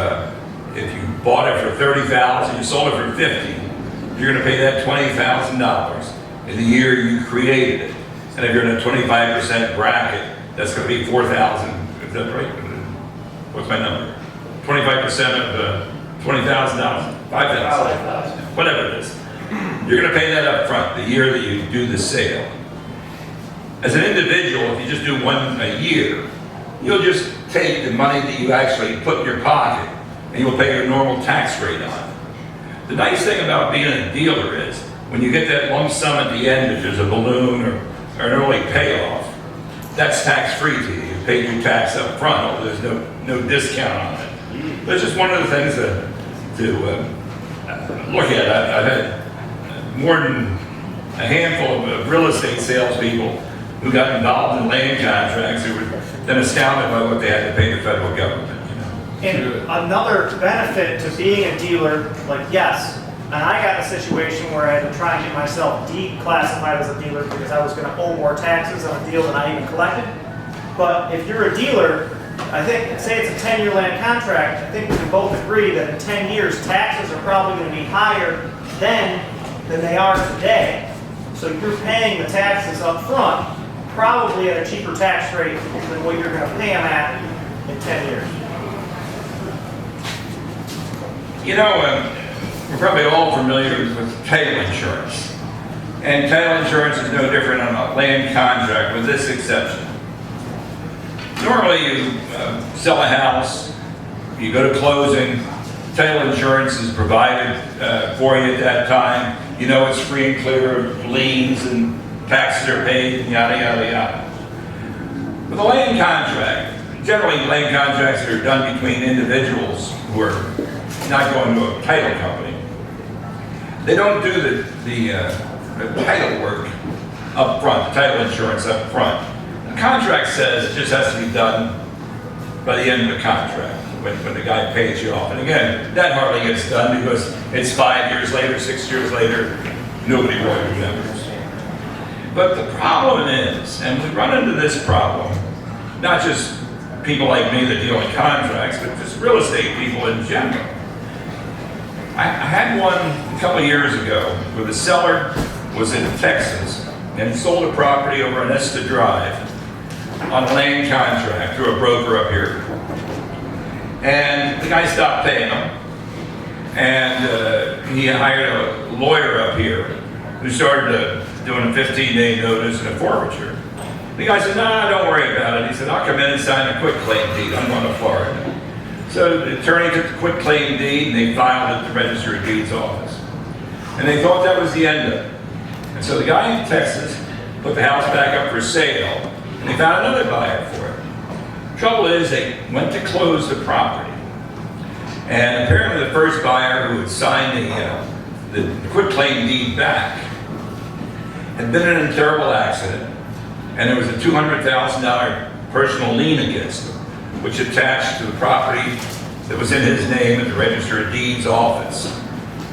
you bought it for $30,000, you sold it for $50,000. You're going to pay that $20,000 in the year you created it. And if you're in a 25% bracket, that's going to be $4,000. Is that right? What's my number? 25% of $20,000, $5,000, whatever it is. You're going to pay that up front the year that you do the sale. As an individual, if you just do one a year, you'll just take the money that you actually put in your pocket and you'll pay your normal tax rate on it. The nice thing about being a dealer is when you get that lump sum at the end, if there's a balloon or an early payoff, that's tax-free to you. You pay your tax up front, although there's no discount on it. But it's just one of the things to look at. I've had more than a handful of real estate salespeople who got involved in land contracts who were then astounded by what they had to pay the federal government. And another benefit to being a dealer, like yes, and I got in a situation where I had to try and get myself declassified as a dealer because I was going to owe more taxes on a deal than I even collected. But if you're a dealer, I think, say it's a 10-year land contract, I think we can both agree that in 10 years, taxes are probably going to be higher then than they are today. So you're paying the taxes up front, probably at a cheaper tax rate than what you're going to pay them at in 10 years? You know, we're probably all familiar with title insurance. And title insurance is no different on a land contract with this exception. Normally you sell a house, you go to closing, title insurance is provided for you at that time. You know it's free and clear of liens and taxes are paid and yada, yada, yada. With a land contract, generally land contracts that are done between individuals who are not going to a title company, they don't do the title work up front, the title insurance up front. The contract says it just has to be done by the end of the contract, when the guy pays you off. And again, that hardly gets done because it's 5 years later, 6 years later, nobody really remembers. But the problem is, and we run into this problem, not just people like me that deal in contracts, but just real estate people in general. I had one a couple of years ago where the seller was in Texas and sold a property over on Esta Drive on a land contract through a broker up here. And the guy stopped paying him, and he hired a lawyer up here who started doing a 15-day notice and a forfeiture. The guy said, "No, don't worry about it." He said, "I'll come in and sign a quitclaim deed. I'm going to Florida." So the attorney took the quitclaim deed and they filed it at the Register of Deeds office. And they thought that was the end of it. And so the guy in Texas put the house back up for sale, and they found another buyer for it. Trouble is, they went to close the property. And apparently the first buyer who had signed the quitclaim deed back had been in a terrible accident, and there was a $200,000 personal lien against him, which attached to the property that was in his name at the Register of Deeds office.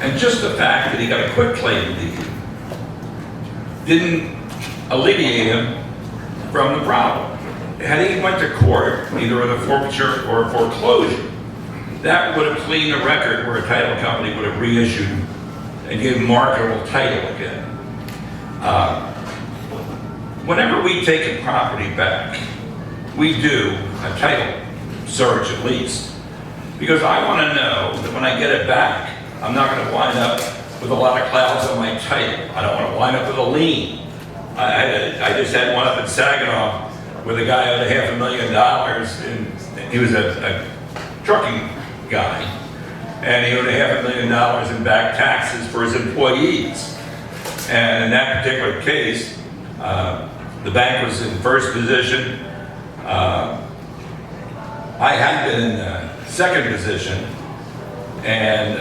And just the fact that he got a quitclaim deed didn't alleviate him from the problem. Had he went to court, either with a forfeiture or a foreclosure, that would have cleaned the record where a title company would have reissued and gave marketable title again. Whenever we take a property back, we do a title search at least, because I want to know that when I get it back, I'm not going to wind up with a lot of clouds on my title. I don't want to wind up with a lien. I just had one up in Saginaw where the guy owed $500,000, and he was a trucking guy, and he owed $500,000 in back taxes for his employees. And in that particular case, the bank was in first position. I had been in second position, and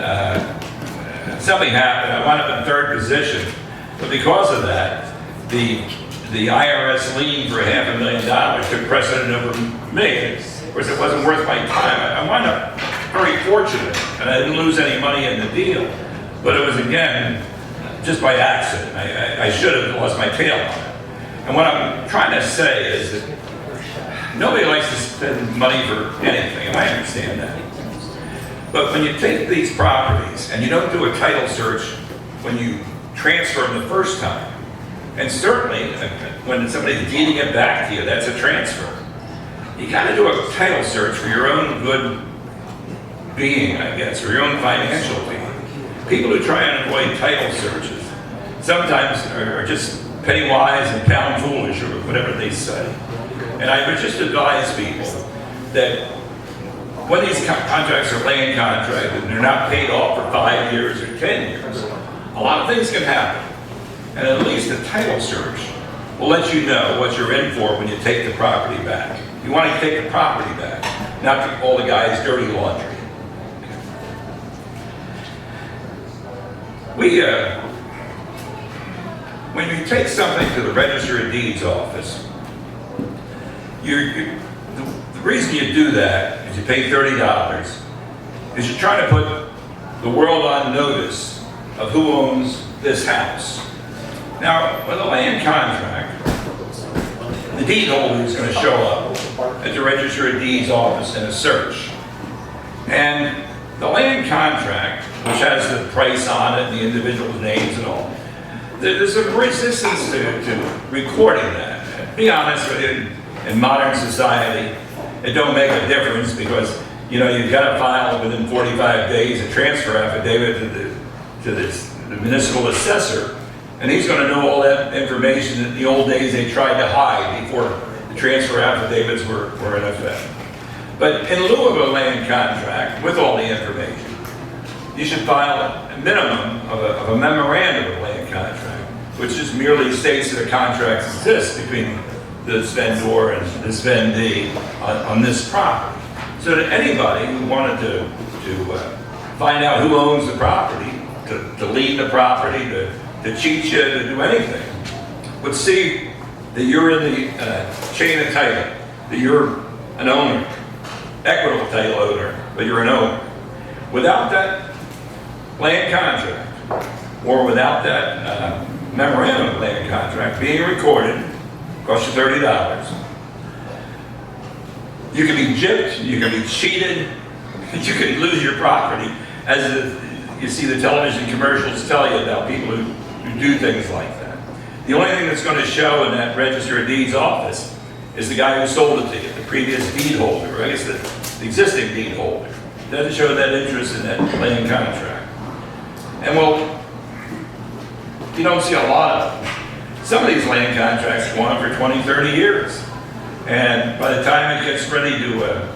something happened. I wound up in third position, but because of that, the IRS lien for $500,000 took precedent over me. Of course, it wasn't worth my time. I wound up very fortunate, and I didn't lose any money in the deal. But it was, again, just by accident. I should have lost my tail on it. And what I'm trying to say is that nobody likes to spend money for anything, and I understand that. But when you take these properties and you don't do a title search when you transfer them the first time, and certainly when somebody's deeding it back to you, that's a transfer. You got to do a title search for your own good being, I guess, for your own financial being. People who try and avoid title searches sometimes are just penny wise and pound foolish, or whatever they say. And I would just advise people that when these contracts are land contracts and they're not paid off for 5 years or 10 years, a lot of things can happen. And at least a title search will let you know what you're in for when you take the property back. You want to take the property back, not all the guy's dirty laundry. When you take something to the Register of Deeds office, the reason you do that is you pay $30, is you're trying to put the world on notice of who owns this house. Now, with a land contract, the deed holder is going to show up at the Register of Deeds office in a search. And the land contract, which has the price on it, and the individual's names and all, there's a resistance to recording that. To be honest with you, in modern society, it don't make a difference because, you know, you've got to file within 45 days a transfer affidavit to the municipal assessor. And he's going to know all that information that in the old days they tried to hide before the transfer affidavits were in effect. But in lieu of a land contract with all the information, you should file a minimum of a memorandum of land contract, which just merely states that a contract exists between this vendor and this vendee on this property. So that anybody who wanted to find out who owns the property, to lead the property, to cheat you, to do anything, would see that you're in the chain of title, that you're an owner, equitable title owner, but you're an owner. Without that land contract, or without that memorandum of land contract being recorded, costs you $30. You can be gypped, you can be cheated, you can lose your property, as you see the television commercials tell you about people who do things like that. The only thing that's going to show in that Register of Deeds office is the guy who sold it to you, the previous deed holder, or I guess the existing deed holder. It doesn't show that interest in that land contract. And well, you don't see a lot of them. Some of these land contracts go on for 20, 30 years. And by the time it gets ready to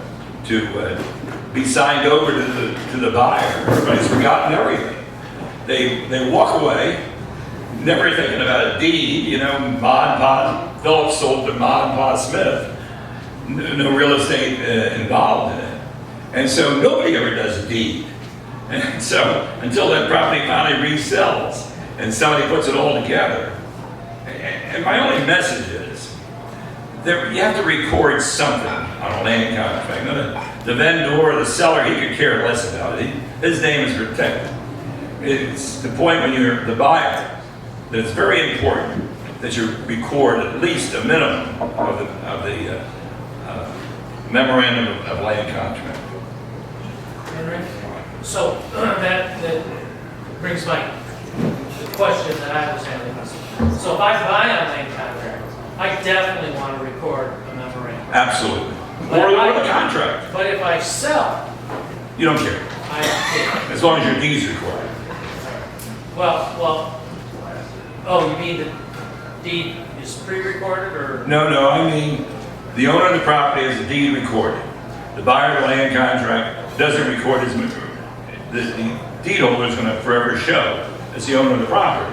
be signed over to the buyer, everybody's forgotten everything. They walk away, never thinking about a deed, you know, Ma and Pa Phillips sold to Ma and Pa Smith. No real estate involved in it. And so nobody ever does a deed. And so until that property finally resells and somebody puts it all together. And my only message is that you have to record something on a land contract. Now, the vendor or the seller, he could care less about it. His name is protected. It's the point when you're the buyer that it's very important that you record at least a minimum of the memorandum of land contract. So that brings my question that I was having. So if I buy a land contract, I definitely want to record a memorandum. Absolutely. But Or if the contract. But if I sell, You don't care. I don't care. As long as your deed's recorded. Well, oh, you mean the deed is pre-recorded or? No, I mean, the owner of the property has a deed recorded. The buyer of the land contract doesn't record his, the deed holder is going to forever show as the owner of the property.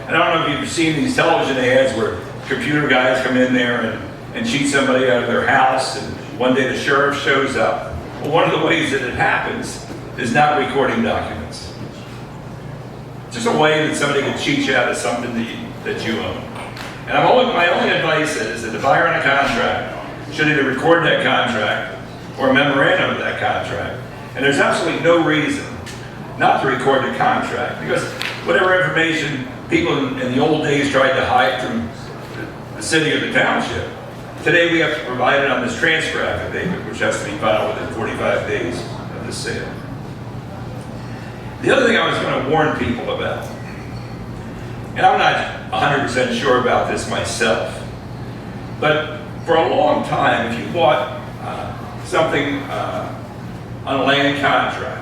And I don't know if you've seen these television ads where computer guys come in there and cheat somebody out of their house, and one day the sheriff shows up. Well, one of the ways that it happens is not recording documents. Just a way that somebody can cheat you out of something that you own. And my only advice is that the buyer on a contract should either record that contract or a memorandum of that contract. And there's absolutely no reason not to record the contract, because whatever information people in the old days tried to hide from the city or the township, today we have to provide it on this transfer affidavit, which has to be filed within 45 days of the sale. The other thing I was going to warn people about, and I'm not 100% sure about this myself, but for a long time, if you bought something on a land contract,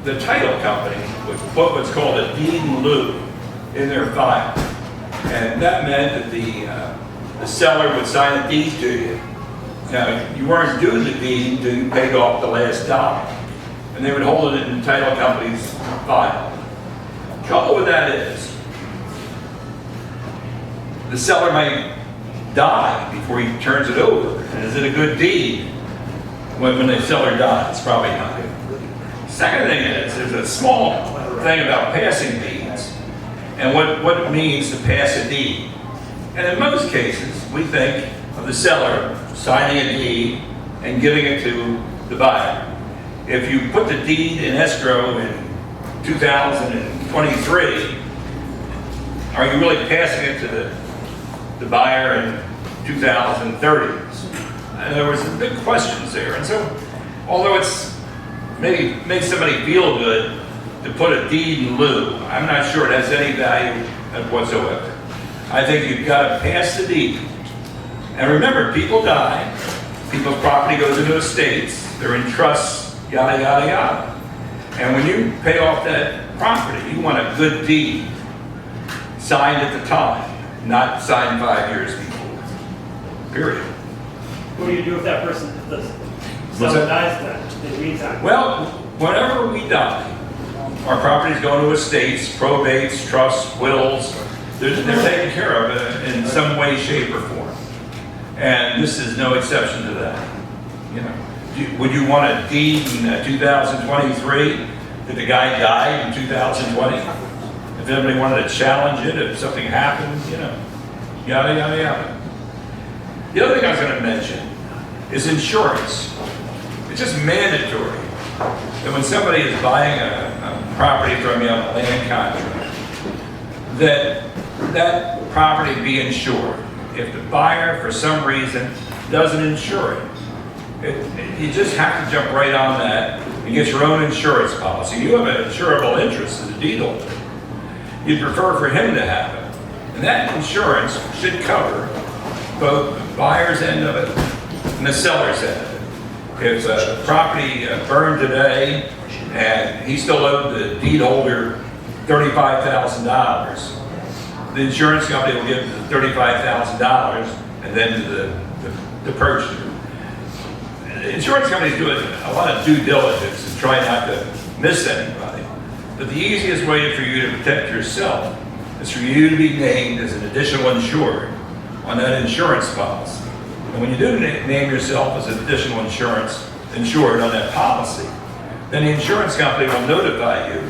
the title company would put what's called a deed in lieu in their file. And that meant that the seller would sign a deed to you. Now, you weren't due the deed until you paid off the last dollar. And they would hold it in the title company's file. Trouble with that is, the seller might die before he turns it over. And is it a good deed when the seller dies? Probably not. Second thing is, there's a small thing about passing deeds and what it means to pass a deed. And in most cases, we think of the seller signing a deed and giving it to the buyer. If you put the deed in escrow in 2023, are you really passing it to the buyer in 2030? And there was some big questions there. And so, although it's maybe makes somebody feel good to put a deed in lieu, I'm not sure it has any value whatsoever. I think you've got to pass the deed And remember, people die, people's property goes into estates, they're in trusts, yada, yada, yada. And when you pay off that property, you want a good deed signed at the time, not signed 5 years before. Period. What do you do if that person, if What's someone that? dies then, in the meantime? Well, whenever we die, our properties go into estates, probates, trusts, wills. They're taken care of in some way, shape, or form. And this is no exception to that. You know, would you want a deed in 2023 that the guy died in 2020? If anybody wanted to challenge it, if something happened, you know, yada, yada, yada. The other thing I was going to mention is insurance. It's just mandatory that when somebody is buying a property from you on a land contract, that property be insured. If the buyer, for some reason, doesn't insure it, you just have to jump right on that and get your own insurance policy. You have an insurable interest as a deed holder. You'd prefer for him to have it. And that insurance should cover both the buyer's end of it and the seller's end of it. If a property burned today and he still owed the deed holder $35,000, the insurance company will give the $35,000 and then to the purchaser. Insurance companies do a lot of due diligence and try not to miss anybody. But the easiest way for you to protect yourself is for you to be named as an additional insured on that insurance policy. And when you do name yourself as an additional insured on that policy, then the insurance company will notify you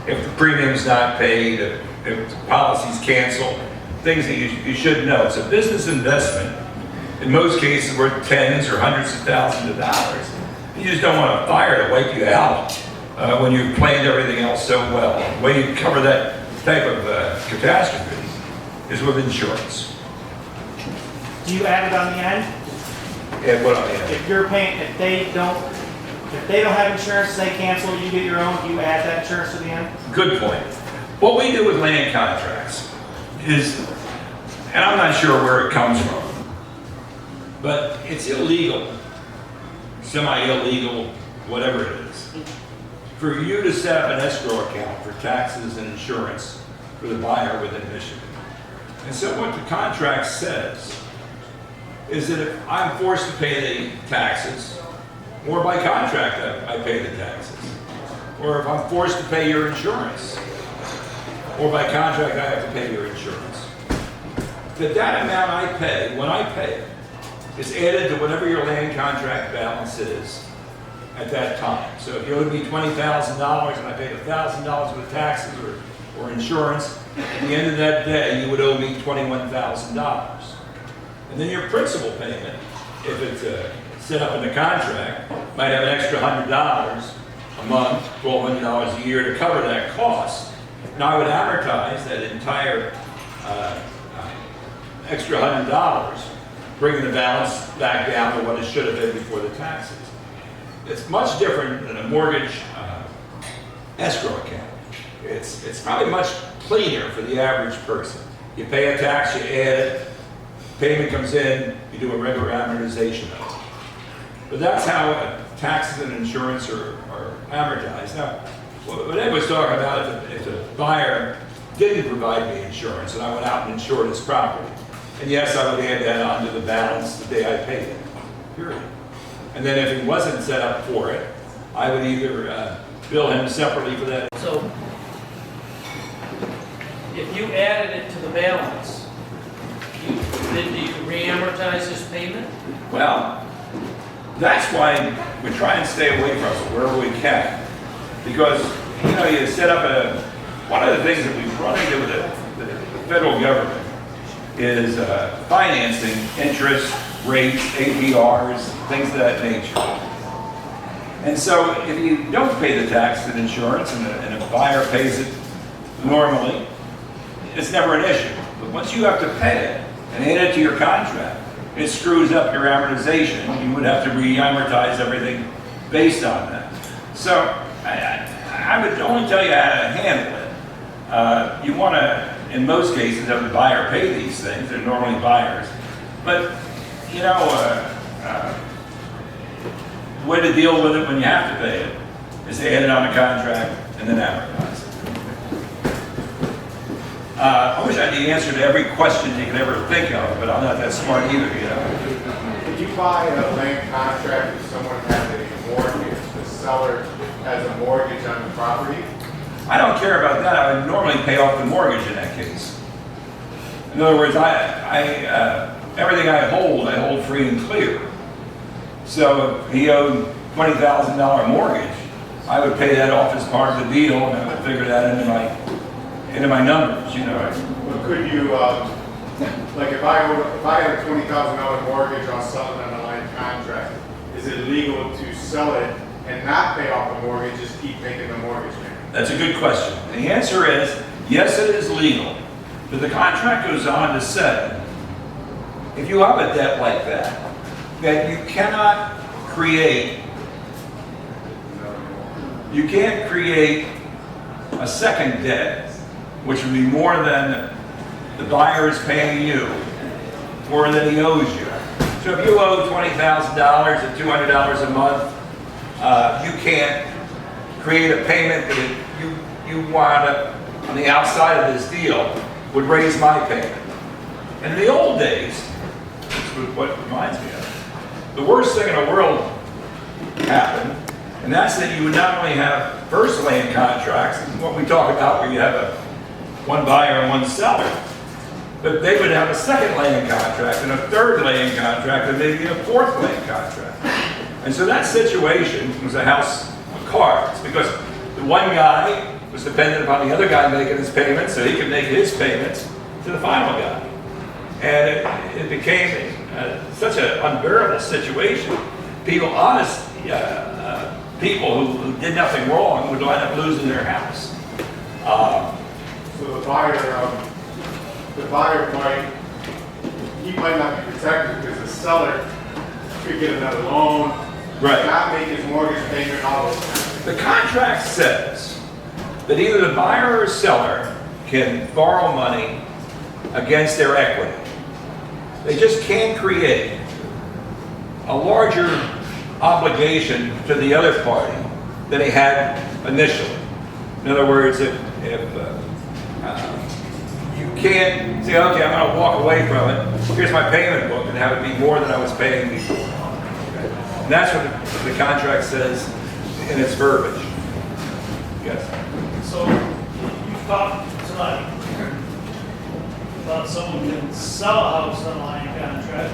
if the premium's not paid, if the policy's canceled, things that you should know. It's a business investment, in most cases worth tens or hundreds of thousands of dollars. You just don't want a fire to wipe you out when you've planned everything else so well. The way you cover that type of catastrophe is with insurance. Do you add it on the end? And what on the end? If you're paying, if they don't have insurance, they cancel, you get your own, do you add that insurance to the end? Good point. What we do with land contracts is, and I'm not sure where it comes from, but it's illegal, semi-illegal, whatever it is, for you to set up an escrow account for taxes and insurance for the buyer within Michigan. And so what the contract says is that if I'm forced to pay the taxes, or by contract I pay the taxes, or if I'm forced to pay your insurance, or by contract I have to pay your insurance, that amount I pay, when I pay it, is added to whatever your land contract balance is at that time. So if you owed me $20,000 and I paid $1,000 worth of taxes or insurance, at the end of that day you would owe me $21,000. And then your principal payment, if it's set up in the contract, might have an extra $100 a month, $1,200 a year to cover that cost. And I would amortize that entire extra $100, bringing the balance back down to what it should have been before the taxes. It's much different than a mortgage escrow account. It's probably much cleaner for the average person. You pay a tax, you add it, payment comes in, you do a regular amortization of it. But that's how taxes and insurance are amortized. Now, what Ed was talking about, if the buyer didn't provide me insurance and I went out and insured his property, and yes, I would add that onto the balance the day I paid it, period. And then if he wasn't set up for it, I would either bill him separately for that. So, if you added it to the balance, did you re-amortize this payment? Well, that's why we try and stay away from it wherever we can. Because, you know, you set up one of the things that we've run into with the federal government is financing, interest, rates, APRs, things of that nature. And so if you don't pay the tax and insurance and a buyer pays it normally, it's never an issue. But once you have to pay it and add it to your contract, it screws up your amortization. You would have to re-amortize everything based on that. So I would only tell you how to handle it. You want to, in most cases, have the buyer pay these things. They're normally buyers. But you know, the way to deal with it when you have to pay it is to add it on a contract and then advertise it. I wish I had the answer to every question you could ever think of, but I'm not that smart either, you know. If you buy a land contract and someone has a mortgage, the seller has a mortgage on the property, I don't care about that. I would normally pay off the mortgage in that case. In other words, everything I hold free and clear. So if he owed $20,000 mortgage, I would pay that off as part of the deal, and I would figure that into my numbers, you know. but could you, like if I had a $20,000 mortgage on selling on a land contract, is it legal to sell it and not pay off the mortgage, just keep making the mortgage payment? That's a good question. The answer is, yes, it is legal. But the contract goes on to say, if you have a debt like that, that you cannot create, you can't create a second debt, which would be more than the buyer is paying you, more than he owes you. So if you owe $20,000 at $200 a month, you can't create a payment that you wound up on the outside of this deal would raise my payment. And in the old days, which is what reminds me of it, the worst thing in the world happened, and that's that you would not only have first land contracts, what we talk about where you have one buyer and one seller, but they would have a second land contract and a third land contract and maybe a fourth land contract. And so that situation was a house of cards, because the one guy was dependent upon the other guy making his payments so he could make his payments to the final guy. And it became such an unbearable situation. People, honest people who did nothing wrong would wind up losing their house. So the buyer might not be protected because the seller could get another loan, Right. not make his mortgage payment, all those things. The contract says that either the buyer or seller can borrow money against their equity. They just can't create a larger obligation to the other party than they had initially. In other words, if you can't say, okay, I'm going to walk away from it, here's my payment book, and have it be more than I was paying before. Okay. And that's what the contract says in its verbiage. Yes. So you've talked tonight about someone can sell a house on a land contract,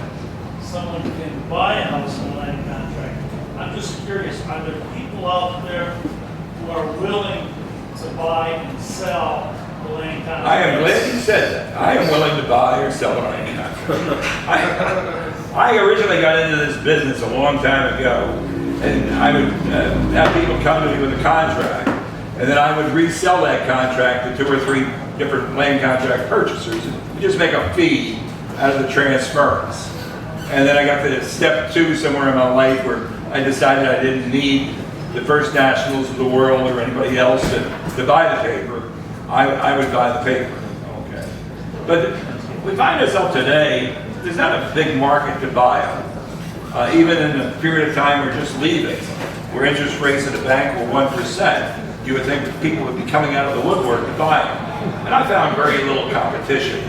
someone can buy a house on a land contract. I'm just curious, are there people out there who are willing to buy and sell the land contract? I am glad you said that. I am willing to buy or sell a land contract. I originally got into this business a long time ago, and I would have people come to me with a contract, and then I would resell that contract to 2 or 3 different land contract purchasers. We just make a fee out of the transference. And then I got to step 2 somewhere in my life where I decided I didn't need the First Nationals of the world or anybody else to buy the paper. I would buy the paper. Okay. But we find ourselves today, there's not a big market to buy on. Even in the period of time we're just leaving, where interest rates at the bank were 1%, you would think that people would be coming out of the woodwork to buy them. And I found very little competition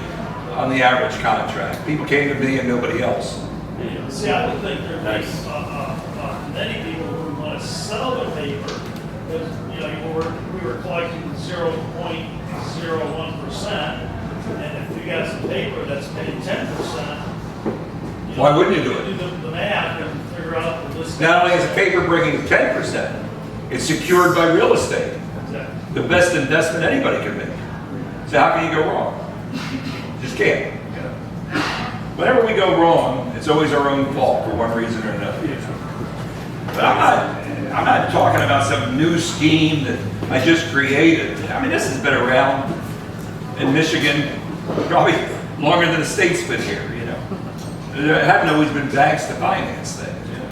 on the average contract. People came to me and nobody else. See, I would think there'd be many people who want to sell the paper, because we were collecting 0.01%, and if you got some paper that's paying 10%, why wouldn't you do it? Do the math and figure out the list. Not only is the paper bringing 10%, it's secured by real estate. Exactly. The best investment anybody can make. So how can you go wrong? Just can't. Whenever we go wrong, it's always our own fault for one reason or another. But I'm not talking about some new scheme that I just created. I mean, this has been around in Michigan probably longer than the state's been here, you know. There haven't always been banks to finance things, you know.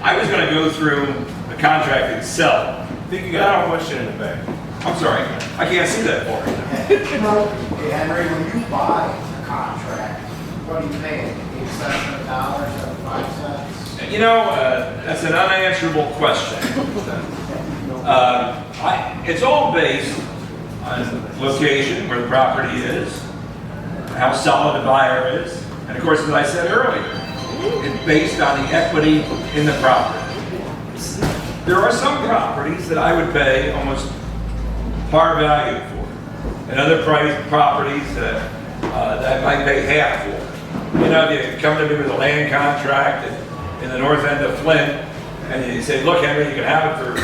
I was going to go through the contract itself think you got a question in the back. I'm sorry, I can't see that far. Hey, Henry, when you buy a contract, what do you pay? 8 cents on the dollar, 75 cents? You know, that's an unanswerable question. It's all based on location, where the property is, how solid the buyer is, and of course, as I said earlier, it's based on the equity in the property. There are some properties that I would pay almost par value for, and other properties that I might pay half for. You know, if you come to me with a land contract in the north end of Flint, and you say, look, Henry, you can have it for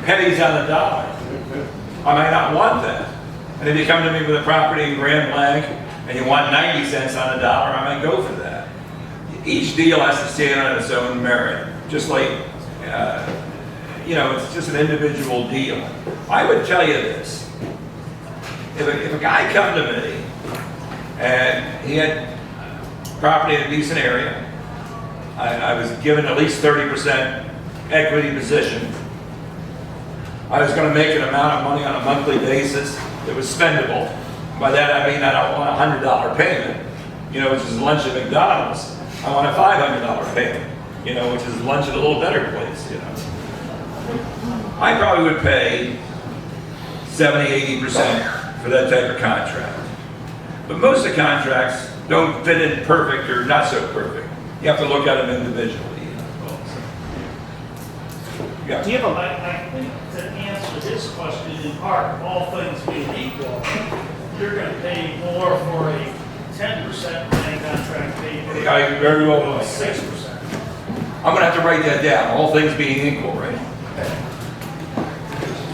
pennies on the dollar. I might not want that. And if you come to me with a property in Grand Blanc, and you want 90 cents on the dollar, I might go for that. Each deal has to stand on its own merit, just like, you know, it's just an individual deal. I would tell you this. If a guy come to me, and he had property in a decent area, I was given at least 30% equity position. I was going to make an amount of money on a monthly basis that was spendable. By that I mean I don't want a $100 payment, you know, which is lunch at McDonald's. I want a $500 payment, you know, which is lunch at a little better place, you know. I probably would pay 70–80% for that type of contract. But most of the contracts don't fit in perfect or not so perfect. You have to look at them individually. You know. Yeah. Do you have I think to answer this question in part, all things being equal, you're going to pay more for a 10% land contract pay. I very well might. 6%. I'm going to have to write that down, all things being equal, right?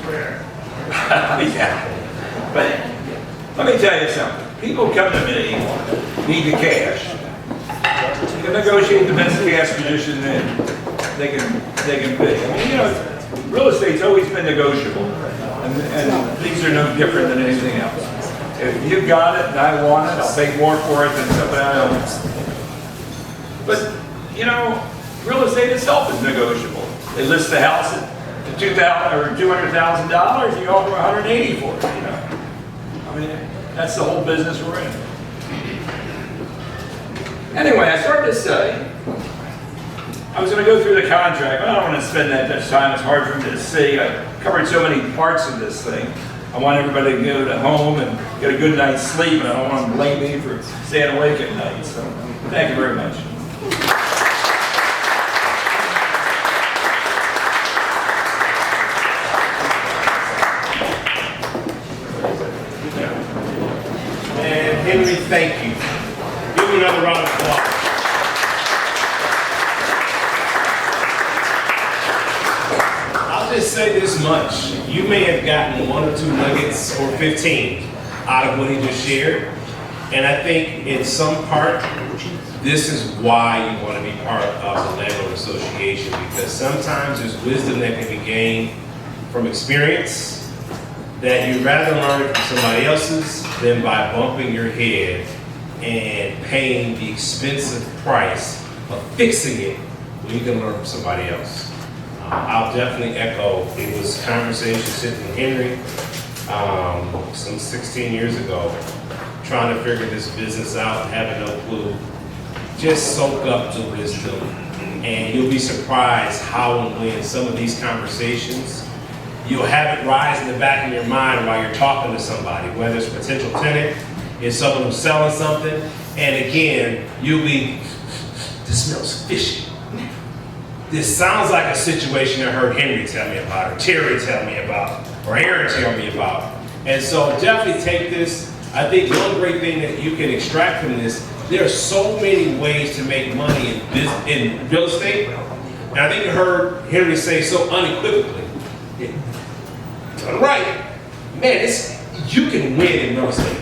Rare. Yeah. But let me tell you something. People come to me, need the cash. You can negotiate the best cash position that they can pay. I mean, you know, real estate's always been negotiable, and these are no different than anything else. If you've got it and I want it, I'll pay more for it than somebody else. But, you know, real estate itself is negotiable. They list the house at $200,000 or $200,000, you offer $180,000 for it, you know. I mean, that's the whole business we're in. Anyway, I started to say, I was going to go through the contract, but I don't want to spend that much time. It's hard for me to see. I covered so many parts of this thing. I want everybody to go to home and get a good night's sleep, and I don't want them to blame me for staying awake at night. So, thank you very much. And Henry, thank you. Give him another round of applause. I'll just say this much. You may have gotten 1 or 2 nuggets or 15 out of what he just shared. And I think in some part, this is why you want to be part of the landlord association, because sometimes there's wisdom that can be gained from experience that you'd rather learn it from somebody else's than by bumping your head and paying the expensive price of fixing it when you can learn from somebody else. I'll definitely echo, it was a conversation sitting with Henry some 16 years ago, trying to figure this business out, having no clue. Just soak up the wisdom, and you'll be surprised how and when some of these conversations, you'll have it rise in the back of your mind while you're talking to somebody, whether it's a potential tenant, it's someone who's selling something, and again, you'll be, this smells fishy. This sounds like a situation I heard Henry tell me about, or Terry tell me about, or Aaron tell me about. And so definitely take this. I think the one great thing that you can extract from this, there are so many ways to make money in real estate. And I think you heard Henry say so unequivocally, done right, man, you can win in real estate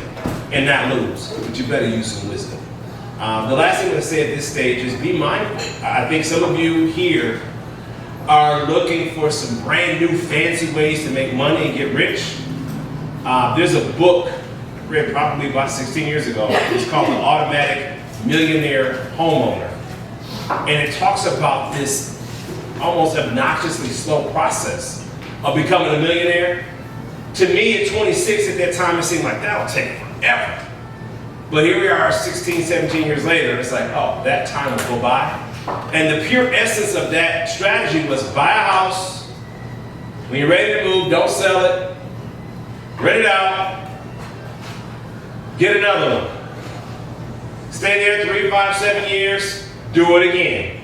and not lose, but you better use some wisdom. The last thing I'm going to say at this stage is be mindful. I think some of you here are looking for some brand new fancy ways to make money and get rich. There's a book read probably about 16 years ago. It's called The Automatic Millionaire Homeowner. And it talks about this almost obnoxiously slow process of becoming a millionaire. To me, at 26 at that time, it seemed like that'll take forever. But here we are 16, 17 years later, it's like, oh, that time will go by. And the pure essence of that strategy was buy a house, when you're ready to move, don't sell it, rent it out, get another one. Stay there 3, 5, 7 years, do it again.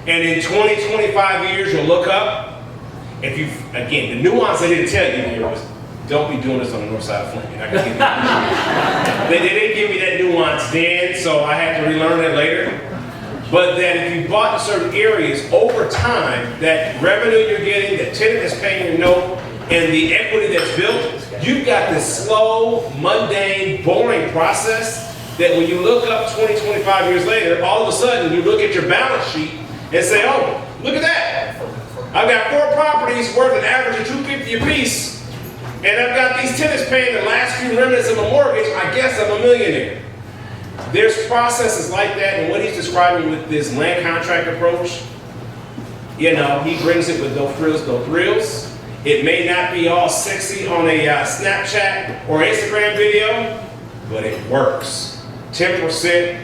And in 20, 25 years, you'll look up. If you, again, the nuance I didn't tell you here was, don't be doing this on the north side of Flint. You're not gonna get that. They didn't give me that nuance then, so I had to relearn it later. But that if you bought in certain areas, over time, that revenue you're getting, the tenant that's paying your note, and the equity that's built, you've got this slow, mundane, boring process that when you look up 20, 25 years later, all of a sudden you look at your balance sheet and say, oh, look at that. I've got 4 properties worth an average of $250 apiece, and I've got these tenants paying the last few remnants of a mortgage. I guess I'm a millionaire. There's processes like that, and what he's describing with this land contract approach, you know, he brings it with no frills, no thrills. It may not be all sexy on a Snapchat or Instagram video, but it works. 10%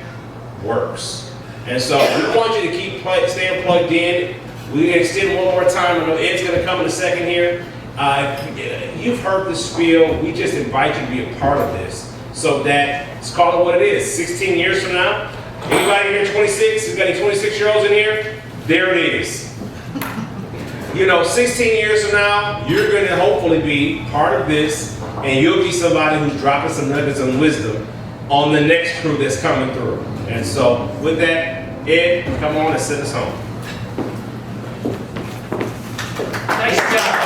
works. And so we want you to keep staying plugged in. We extend one more time. I know Ed's going to come in a second here. You've heard the spiel. We just invite you to be a part of this so that, let's call it what it is, 16 years from now. Anybody here 26? Has got any 26-year-olds in here? There it is. You know, 16 years from now, you're going to hopefully be part of this, and you'll be somebody who's dropping some nuggets of wisdom on the next crew that's coming through. And so, with that, Ed, come on and send us home. Nice job.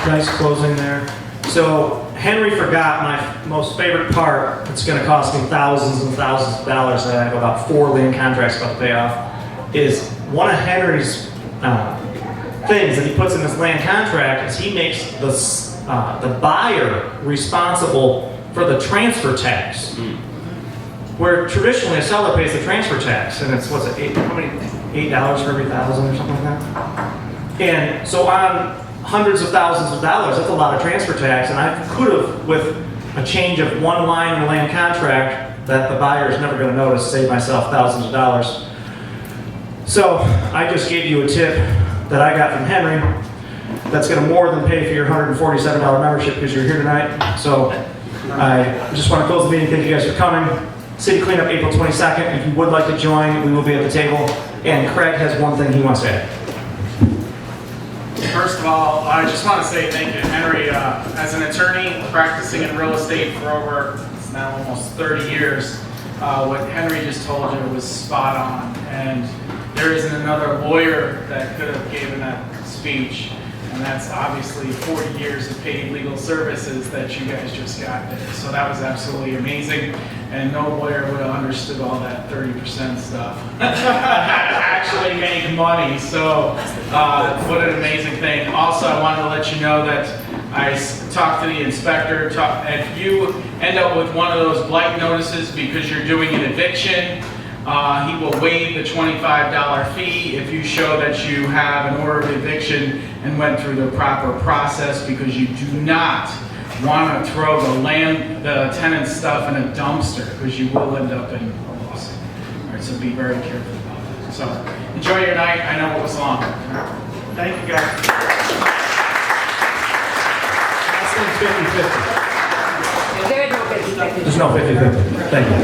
Nice closing there. So Henry forgot my most favorite part. It's going to cost me thousands and thousands of dollars, and I have about 4 land contracts about to pay off. Is one of Henry's things that he puts in his land contract is he makes the buyer responsible for the transfer tax. Where traditionally a seller pays the transfer tax, and it's what's it, $8 for every thousand or something like that. And so on hundreds of thousands of dollars, that's a lot of transfer tax, and I could have, with a change of one line in the land contract that the buyer is never going to notice, save myself thousands of dollars. So I just gave you a tip that I got from Henry that's going to more than pay for your $147 membership because you're here tonight. So I just want to close the meeting. Thank you guys for coming. City cleanup April 22nd. If you would like to join, we will be at the table. And Craig has one thing he wants to add. First of all, I just want to say thank you to Henry. As an attorney practicing in real estate for over, it's now almost 30 years, what Henry just told you was spot on. And there isn't another lawyer that could have given that speech. And that's obviously 40 years of paid legal services that you guys just got there. So that was absolutely amazing. And no lawyer would have understood all that 30% stuff. Actually make money. So what an amazing thing. Also, I wanted to let you know that I talked to the inspector. If you end up with one of those blight notices because you're doing an eviction, he will waive the $25 fee if you show that you have an order of eviction and went through the proper process, because you do not want to throw the tenant stuff in a dumpster, because you will end up in a lawsuit. All right, so be very careful about that. So enjoy your night. I know it was long. Thank you, guys. There is no 50-50. There's no 50-50. Thank you.